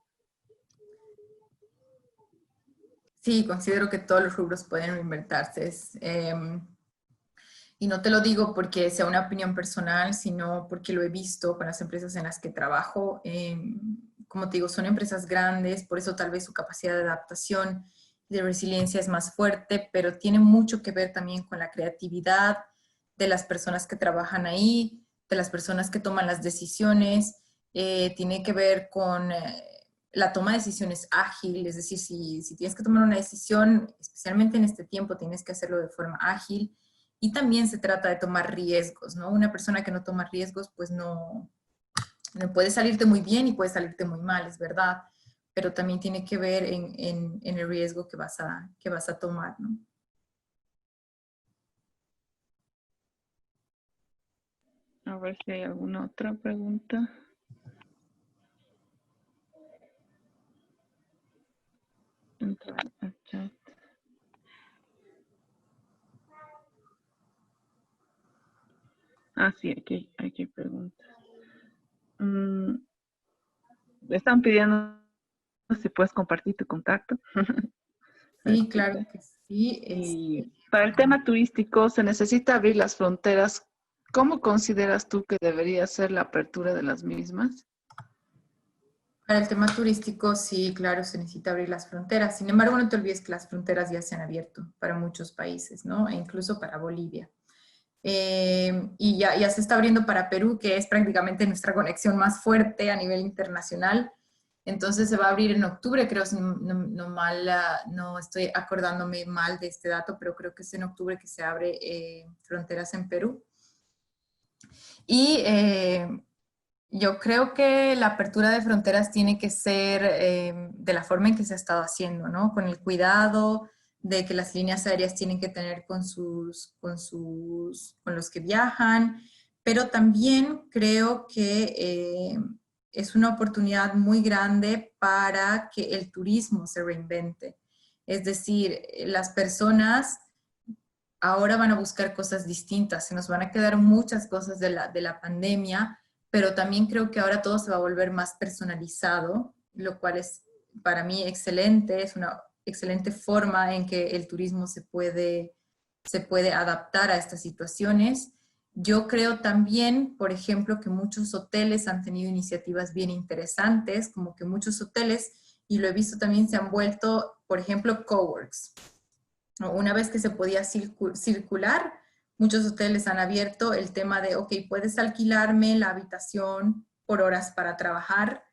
Sí, considero que todos los rubros pueden reinventarse. Y no te lo digo porque sea una opinión personal, sino porque lo he visto con las empresas en las que trabajo. Como te digo, son empresas grandes, por eso tal vez su capacidad de adaptación y de resiliencia es más fuerte, pero tiene mucho que ver también con la creatividad de las personas que trabajan ahí, de las personas que toman las decisiones. Tiene que ver con la toma de decisiones ágil, es decir, si tienes que tomar una decisión, especialmente en este tiempo, tienes que hacerlo de forma ágil. Y también se trata de tomar riesgos, ¿no? Una persona que no toma riesgos, pues no puede salirte muy bien y puede salirte muy mal, es verdad, pero también tiene que ver en el riesgo que vas a tomar, ¿no? A ver si hay alguna otra pregunta. Entrar al chat. Ah, sí, aquí hay preguntas. Están pidiendo si puedes compartir tu contacto. Sí, claro que sí. Y para el tema turístico se necesita abrir las fronteras. ¿Cómo consideras tú que debería ser la apertura de las mismas? Para el tema turístico, sí, claro, se necesita abrir las fronteras. Sin embargo, no te olvides que las fronteras ya se han abierto para muchos países, ¿no? E incluso para Bolivia. Y ya se está abriendo para Perú, que es prácticamente nuestra conexión más fuerte a nivel internacional. Entonces se va a abrir en octubre, creo, si no estoy acordándome mal de este dato, pero creo que es en octubre que se abre fronteras en Perú. Y yo creo que la apertura de fronteras tiene que ser de la forma en que se ha estado haciendo, ¿no? Con el cuidado de que las líneas aéreas tienen que tener con los que viajan, pero también creo que es una oportunidad muy grande para que el turismo se reinvente. Es decir, las personas ahora van a buscar cosas distintas, se nos van a quedar muchas cosas de la pandemia, pero también creo que ahora todo se va a volver más personalizado, lo cual es para mí excelente, es una excelente forma en que el turismo se puede adaptar a estas situaciones. Yo creo también, por ejemplo, que muchos hoteles han tenido iniciativas bien interesantes, como que muchos hoteles, y lo he visto también, se han vuelto, por ejemplo, coworks. Una vez que se podía circular, muchos hoteles han abierto el tema de, ok, puedes alquilarme la habitación por horas para trabajar,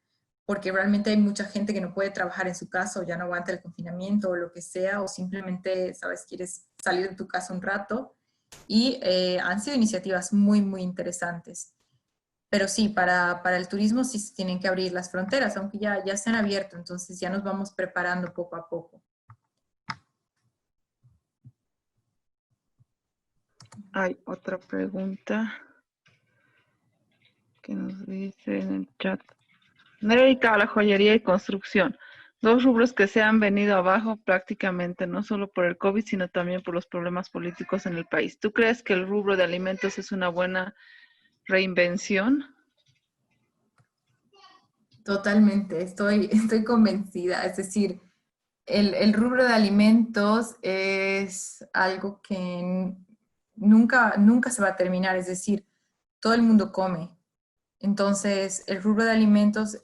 porque realmente hay mucha gente que no puede trabajar en su casa o ya no aguanta el confinamiento o lo que sea, o simplemente, sabes, quieres salir de tu casa un rato. Y han sido iniciativas muy, muy interesantes. Pero sí, para el turismo sí se tienen que abrir las fronteras, aunque ya se han abierto, entonces ya nos vamos preparando poco a poco. Hay otra pregunta que nos dice en el chat. Me he dedicado a la joyería y construcción, dos rubros que se han venido abajo prácticamente, no solo por el COVID, sino también por los problemas políticos en el país. ¿Tú crees que el rubro de alimentos es una buena reinvención? Totalmente, estoy convencida. Es decir, el rubro de alimentos es algo que nunca se va a terminar. Es decir, todo el mundo come. Entonces, el rubro de alimentos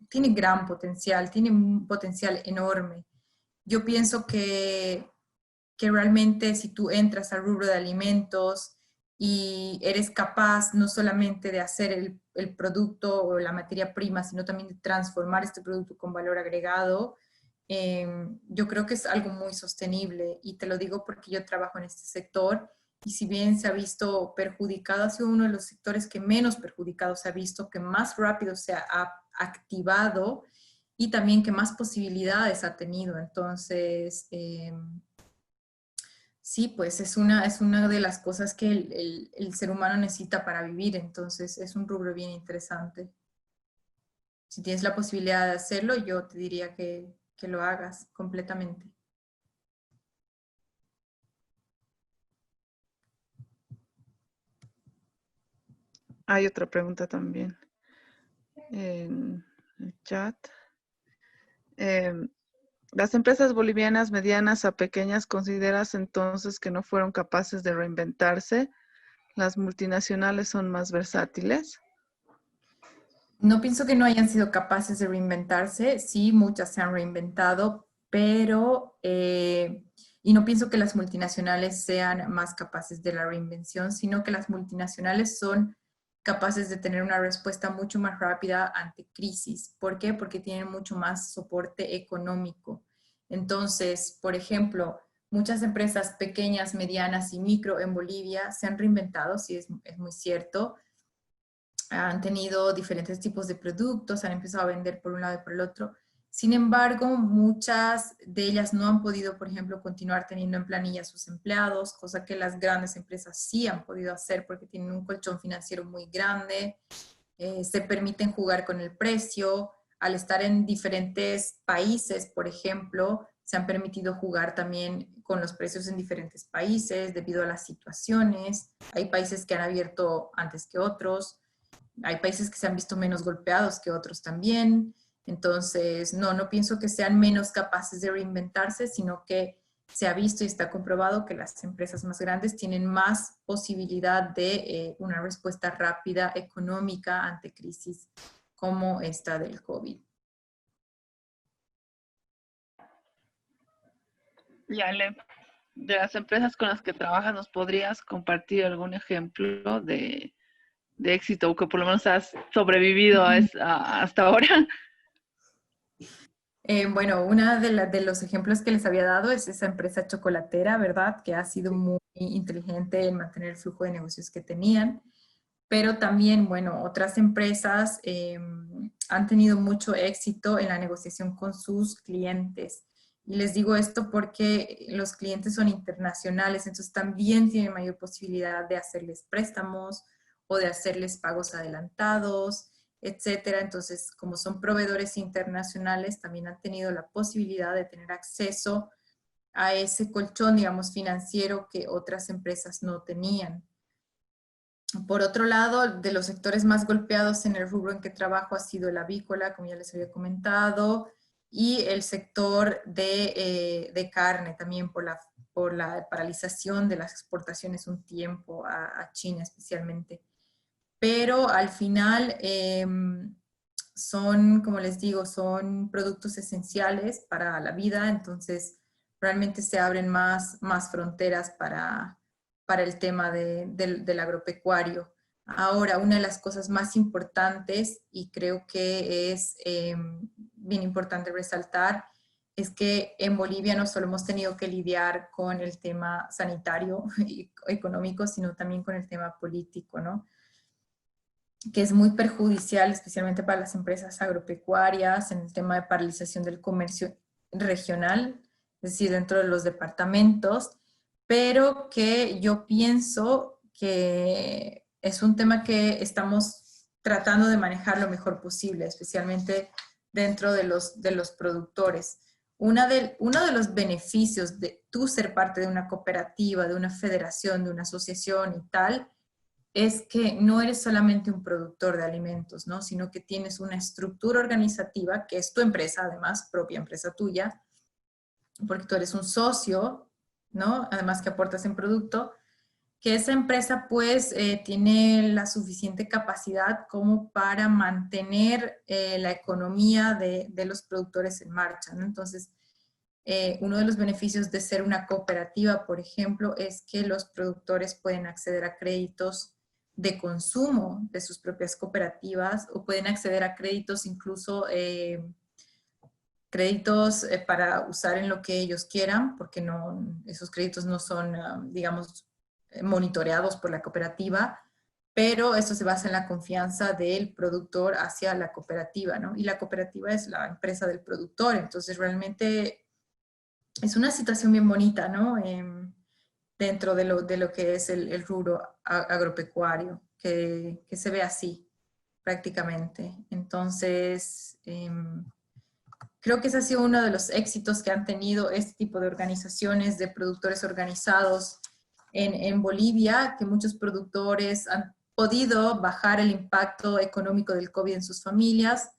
tiene gran potencial, tiene un potencial enorme. Yo pienso que realmente si tú entras al rubro de alimentos y eres capaz no solamente de hacer el producto o la materia prima, sino también de transformar este producto con valor agregado, yo creo que es algo muy sostenible y te lo digo porque yo trabajo en este sector y si bien se ha visto perjudicado, ha sido uno de los sectores que menos perjudicado se ha visto, que más rápido se ha activado y también que más posibilidades ha tenido. Entonces, sí, pues es una de las cosas que el ser humano necesita para vivir, entonces es un rubro bien interesante. Si tienes la posibilidad de hacerlo, yo te diría que lo hagas completamente. Hay otra pregunta también en el chat. Las empresas bolivianas medianas a pequeñas, ¿consideras entonces que no fueron capaces de reinventarse? ¿Las multinacionales son más versátiles? No pienso que no hayan sido capaces de reinventarse, sí, muchas se han reinventado, pero, y no pienso que las multinacionales sean más capaces de la reinvención, sino que las multinacionales son capaces de tener una respuesta mucho más rápida ante crisis. ¿Por qué? Porque tienen mucho más soporte económico. Entonces, por ejemplo, muchas empresas pequeñas, medianas y micro en Bolivia se han reinventado, sí, es muy cierto, han tenido diferentes tipos de productos, han empezado a vender por un lado y por el otro. Sin embargo, muchas de ellas no han podido, por ejemplo, continuar teniendo en planilla a sus empleados, cosa que las grandes empresas sí han podido hacer porque tienen un colchón financiero muy grande, se permiten jugar con el precio. Al estar en diferentes países, por ejemplo, se han permitido jugar también con los precios en diferentes países debido a las situaciones. Hay países que han abierto antes que otros. Hay países que se han visto menos golpeados que otros también. Entonces, no pienso que sean menos capaces de reinventarse, sino que se ha visto y está comprobado que las empresas más grandes tienen más posibilidad de una respuesta rápida económica ante crisis como esta del COVID. Y Ale, de las empresas con las que trabajas, ¿nos podrías compartir algún ejemplo de éxito o que por lo menos has sobrevivido hasta ahora? Bueno, una de los ejemplos que les había dado es esa empresa chocolatera, ¿verdad? Que ha sido muy inteligente en mantener el flujo de negocios que tenían. Pero también, bueno, otras empresas han tenido mucho éxito en la negociación con sus clientes. Y les digo esto porque los clientes son internacionales, entonces también tienen mayor posibilidad de hacerles préstamos o de hacerles pagos adelantados, etcétera. Entonces, como son proveedores internacionales, también han tenido la posibilidad de tener acceso a ese colchón, digamos, financiero que otras empresas no tenían. Por otro lado, de los sectores más golpeados en el rubro en que trabajo ha sido el avícola, como ya les había comentado, y el sector de carne también por la paralización de las exportaciones un tiempo a China especialmente. Pero al final son, como les digo, son productos esenciales para la vida, entonces realmente se abren más fronteras para el tema del agropecuario. Ahora, una de las cosas más importantes, y creo que es bien importante resaltar, es que en Bolivia no solo hemos tenido que lidiar con el tema sanitario y económico, sino también con el tema político, ¿no? Que es muy perjudicial, especialmente para las empresas agropecuarias, en el tema de paralización del comercio regional, es decir, dentro de los departamentos, pero que yo pienso que es un tema que estamos tratando de manejar lo mejor posible, especialmente dentro de los productores. Uno de los beneficios de tú ser parte de una cooperativa, de una federación, de una asociación y tal, es que no eres solamente un productor de alimentos, ¿no? Sino que tienes una estructura organizativa, que es tu empresa, además, propia empresa tuya, porque tú eres un socio, ¿no? Además que aportas en producto, que esa empresa pues tiene la suficiente capacidad como para mantener la economía de los productores en marcha, ¿no? Entonces, uno de los beneficios de ser una cooperativa, por ejemplo, es que los productores pueden acceder a créditos de consumo de sus propias cooperativas o pueden acceder a créditos incluso créditos para usar en lo que ellos quieran, porque no, esos créditos no son, digamos, monitoreados por la cooperativa, pero eso se basa en la confianza del productor hacia la cooperativa, ¿no? Y la cooperativa es la empresa del productor, entonces realmente es una situación bien bonita, ¿no? Dentro de lo que es el rubro agropecuario, que se ve así prácticamente. Entonces, creo que ese ha sido uno de los éxitos que han tenido este tipo de organizaciones de productores organizados en Bolivia, que muchos productores han podido bajar el impacto económico del COVID en sus familias,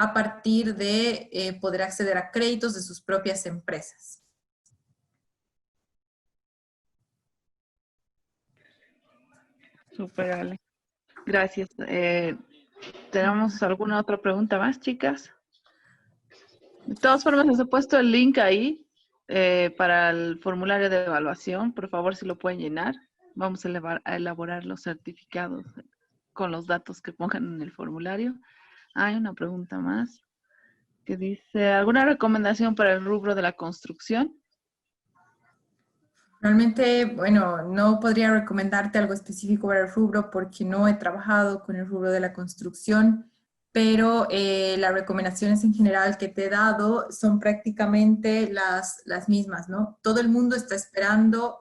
a partir de poder acceder a créditos de sus propias empresas. Súper, Ale. Gracias. ¿Tenemos alguna otra pregunta más, chicas? De todas formas, les he puesto el link ahí para el formulario de evaluación. Por favor, si lo pueden llenar. Vamos a elaborar los certificados con los datos que pongan en el formulario. Hay una pregunta más que dice, ¿alguna recomendación para el rubro de la construcción? Realmente, bueno, no podría recomendarte algo específico para el rubro porque no he trabajado con el rubro de la construcción, pero las recomendaciones en general que te he dado son prácticamente las mismas, ¿no? Todo el mundo está esperando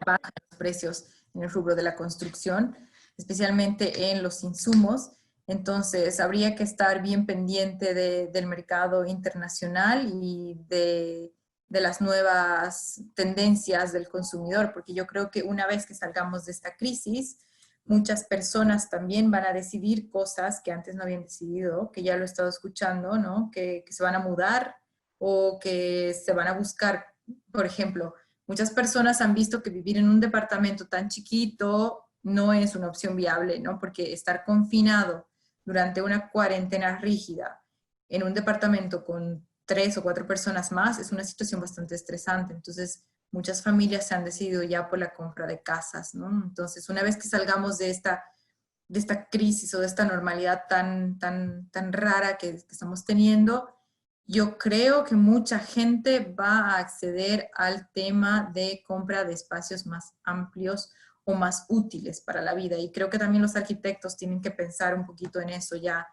baja los precios en el rubro de la construcción, especialmente en los insumos. Entonces, habría que estar bien pendiente del mercado internacional y de las nuevas tendencias del consumidor, porque yo creo que una vez que salgamos de esta crisis, muchas personas también van a decidir cosas que antes no habían decidido, que ya lo he estado escuchando, ¿no? Que se van a mudar o que se van a buscar, por ejemplo, muchas personas han visto que vivir en un departamento tan chiquito no es una opción viable, ¿no? Porque estar confinado durante una cuarentena rígida en un departamento con 3 o 4 personas más es una situación bastante estresante. Entonces, muchas familias se han decidido ya por la compra de casas, ¿no? Entonces, una vez que salgamos de esta crisis o de esta normalidad tan rara que estamos teniendo, yo creo que mucha gente va a acceder al tema de compra de espacios más amplios o más útiles para la vida. Y creo que también los arquitectos tienen que pensar un poquito en eso ya.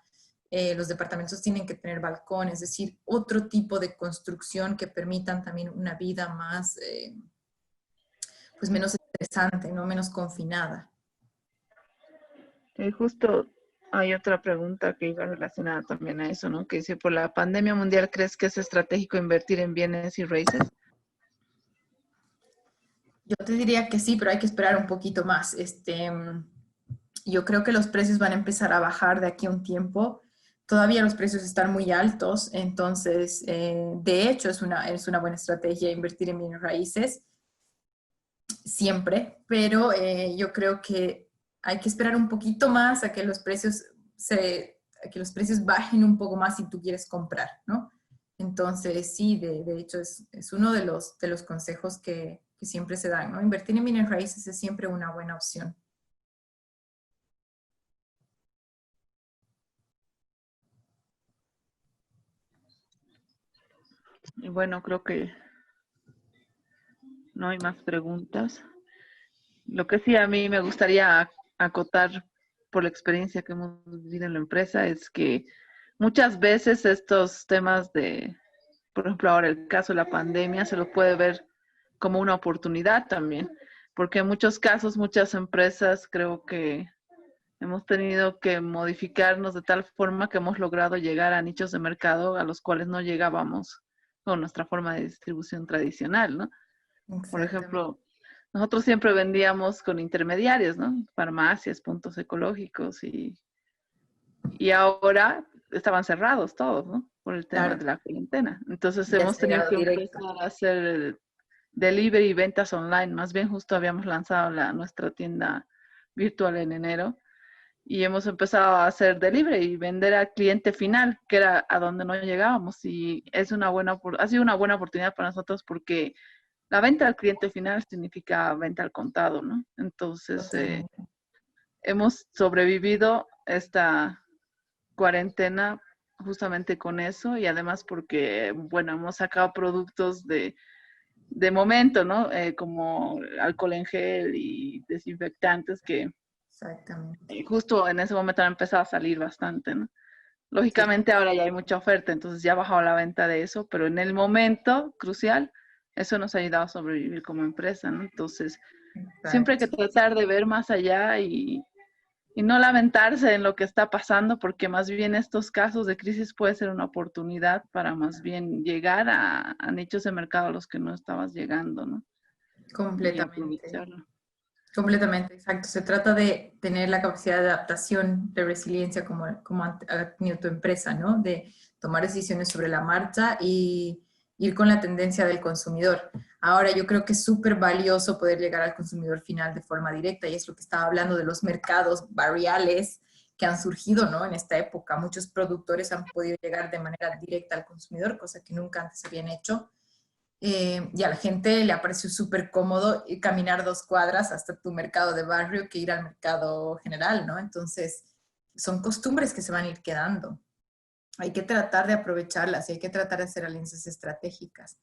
Los departamentos tienen que tener balcón, es decir, otro tipo de construcción que permitan también una vida más, pues menos estresante, ¿no? Menos confinada. Justo hay otra pregunta que iba relacionada también a eso, ¿no? Que dice, por la pandemia mundial, ¿crees que es estratégico invertir en bienes y raíces? Yo te diría que sí, pero hay que esperar un poquito más. Yo creo que los precios van a empezar a bajar de aquí a un tiempo. Todavía los precios están muy altos, entonces, de hecho, es una buena estrategia invertir en bienes raíces, siempre, pero yo creo que hay que esperar un poquito más a que los precios bajen un poco más si tú quieres comprar, ¿no? Entonces, sí, de hecho, es uno de los consejos que siempre se dan, ¿no? Invertir en bienes raíces es siempre una buena opción. Y bueno, creo que no hay más preguntas. Lo que sí a mí me gustaría acotar por la experiencia que hemos vivido en la empresa es que muchas veces estos temas de, por ejemplo, ahora el caso de la pandemia se lo puede ver como una oportunidad también, porque en muchos casos, muchas empresas creo que hemos tenido que modificarnos de tal forma que hemos logrado llegar a nichos de mercado a los cuales no llegábamos con nuestra forma de distribución tradicional, ¿no? Por Exactamente. ejemplo, nosotros siempre vendíamos con intermediarios, ¿no? Farmacias, puntos ecológicos y ahora estaban cerrados todos, ¿no? Por el tema Claro, de la cuarentena. Entonces ya hemos has tenido llegado que directo. empezar a hacer delivery y ventas online. Más bien justo habíamos lanzado nuestra tienda virtual en enero y hemos empezado a hacer delivery y vender al cliente final, que era a donde no llegábamos. Y ha sido una buena oportunidad para nosotros porque la venta al cliente final significa venta al contado, ¿no? Entonces, Totalmente. hemos sobrevivido esta cuarentena justamente con eso y además porque, bueno, hemos sacado productos de momento, ¿no? Como alcohol en gel y desinfectantes que Exactamente. justo en ese momento han empezado a salir bastante, ¿no? Sí, Lógicamente ahora ya hay mucha oferta, entonces ya ha bajado la venta de eso, pero en el momento crucial, eso nos ha ayudado a sobrevivir como empresa, ¿no? Entonces, siempre hay que exacto. tratar de ver más allá y no lamentarse en lo que está pasando, porque más bien estos casos de crisis puede ser una oportunidad para más bien llegar a nichos de mercado a los que no estabas llegando, ¿no? Y Completamente. aprovecharlo. Completamente, exacto. Se trata de tener la capacidad de adaptación, de resiliencia como ha tenido tu empresa, ¿no? De tomar decisiones sobre la marcha y ir con la tendencia del consumidor. Ahora, yo creo que es súper valioso poder llegar al consumidor final de forma directa y es lo que estaba hablando de los mercados barriales que han surgido, ¿no? En esta época. Muchos productores han podido llegar de manera directa al consumidor, cosa que nunca antes habían hecho. Y a la gente le ha parecido súper cómodo caminar 2 cuadras hasta tu mercado de barrio que ir al mercado general, ¿no? Entonces, son costumbres que se van a ir quedando. Hay que tratar de aprovecharlas y hay que tratar de hacer alianzas estratégicas.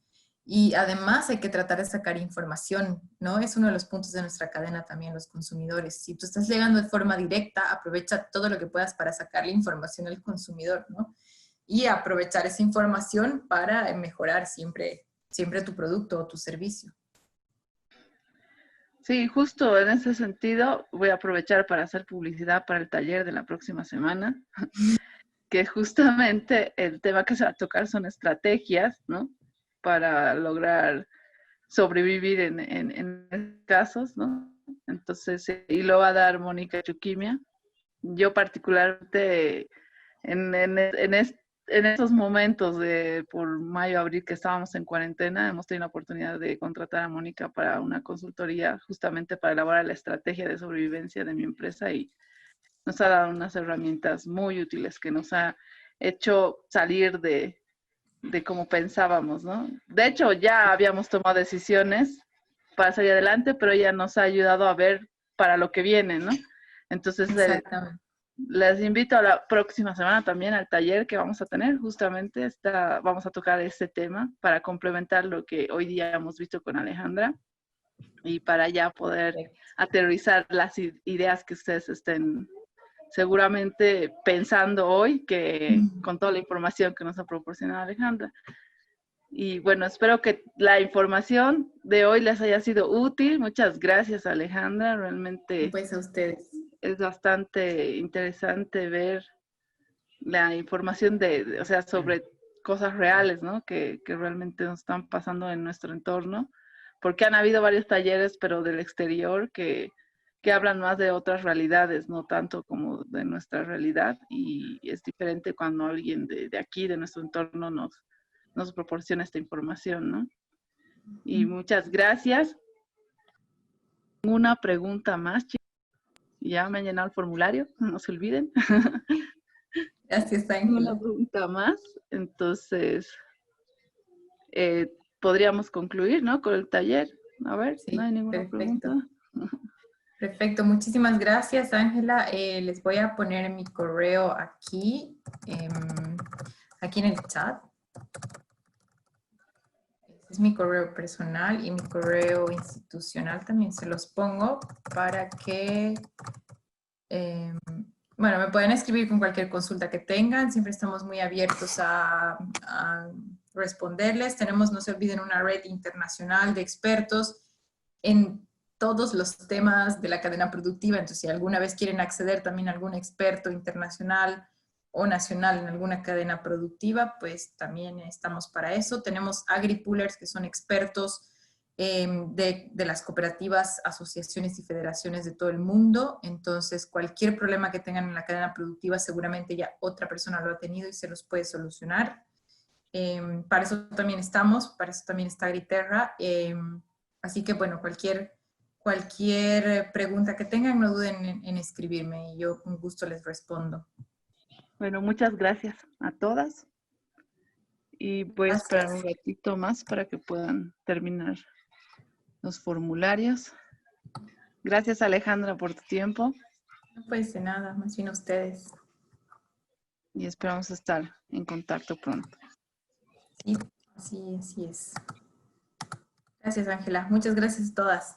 Y además hay que tratar de sacar información, ¿no? Es uno de los puntos de nuestra cadena también, los consumidores. Si tú estás llegando de forma directa, aprovecha todo lo que puedas para sacarle información al consumidor, ¿no? Y aprovechar esa información para mejorar siempre tu producto o tu servicio. Sí, justo en ese sentido voy a aprovechar para hacer publicidad para el taller de la próxima semana, que justamente el tema que se va a tocar son estrategias, ¿no? Para lograr sobrevivir en casos, ¿no? Entonces, y lo va a dar Mónica Chuquimia. Yo particularmente en estos momentos de por mayo, abril que estábamos en cuarentena, hemos tenido la oportunidad de contratar a Mónica para una consultoría justamente para elaborar la estrategia de sobrevivencia de mi empresa y nos ha dado unas herramientas muy útiles que nos ha hecho salir de cómo pensábamos, ¿no? De hecho, ya habíamos tomado decisiones para salir adelante, pero ella nos ha ayudado a ver para lo que viene, ¿no? Entonces, Exactamente. les invito a la próxima semana también al taller que vamos a tener. Justamente vamos a tocar este tema para complementar lo que hoy día hemos visto con Alejandra y para ya poder aterrizar las ideas que ustedes estén seguramente pensando hoy que con toda la información que nos ha proporcionado Alejandra. Y bueno, espero que la información de hoy les haya sido útil. Muchas gracias, Alejandra. Realmente Pues a ustedes. es bastante interesante ver la información o sea, sobre cosas reales, ¿no? Que realmente nos están pasando en nuestro entorno, porque han habido varios talleres, pero del exterior, que hablan más de otras realidades, no tanto como de nuestra realidad, y es diferente cuando alguien de aquí, de nuestro entorno, nos proporciona esta información, ¿no? Y muchas gracias. Una pregunta más, chicos. Ya me han llenado el formulario, no se olviden. Gracias, Una Ángela. pregunta más, entonces podríamos concluir, ¿no? Con el taller. A ver, no hay Sí, ninguna pregunta. perfecto. Perfecto, muchísimas gracias, Ángela. Les voy a poner mi correo aquí, aquí en el chat. Este es mi correo personal y mi correo institucional también se los pongo para que, bueno, me pueden escribir con cualquier consulta que tengan. Siempre estamos muy abiertos a responderles. Tenemos, no se olviden, una red internacional de expertos en todos los temas de la cadena productiva. Entonces, si alguna vez quieren acceder también a algún experto internacional o nacional en alguna cadena productiva, pues también estamos para eso. Tenemos agripoolers, que son expertos de las cooperativas, asociaciones y federaciones de todo el mundo. Entonces, cualquier problema que tengan en la cadena productiva, seguramente ya otra persona lo ha tenido y se los puede solucionar. Para eso también estamos, para eso también está Agriterra. Así que, bueno, cualquier pregunta que tengan, no duden en escribirme y yo con gusto les respondo. Bueno, muchas gracias a todas. Y voy a esperar un ratito más para que puedan terminar los formularios. Gracias, Alejandra, por tu tiempo. No puede ser nada, más bien ustedes. Y esperamos estar en contacto pronto. Sí, así es. Gracias, Ángela. Muchas gracias a todas.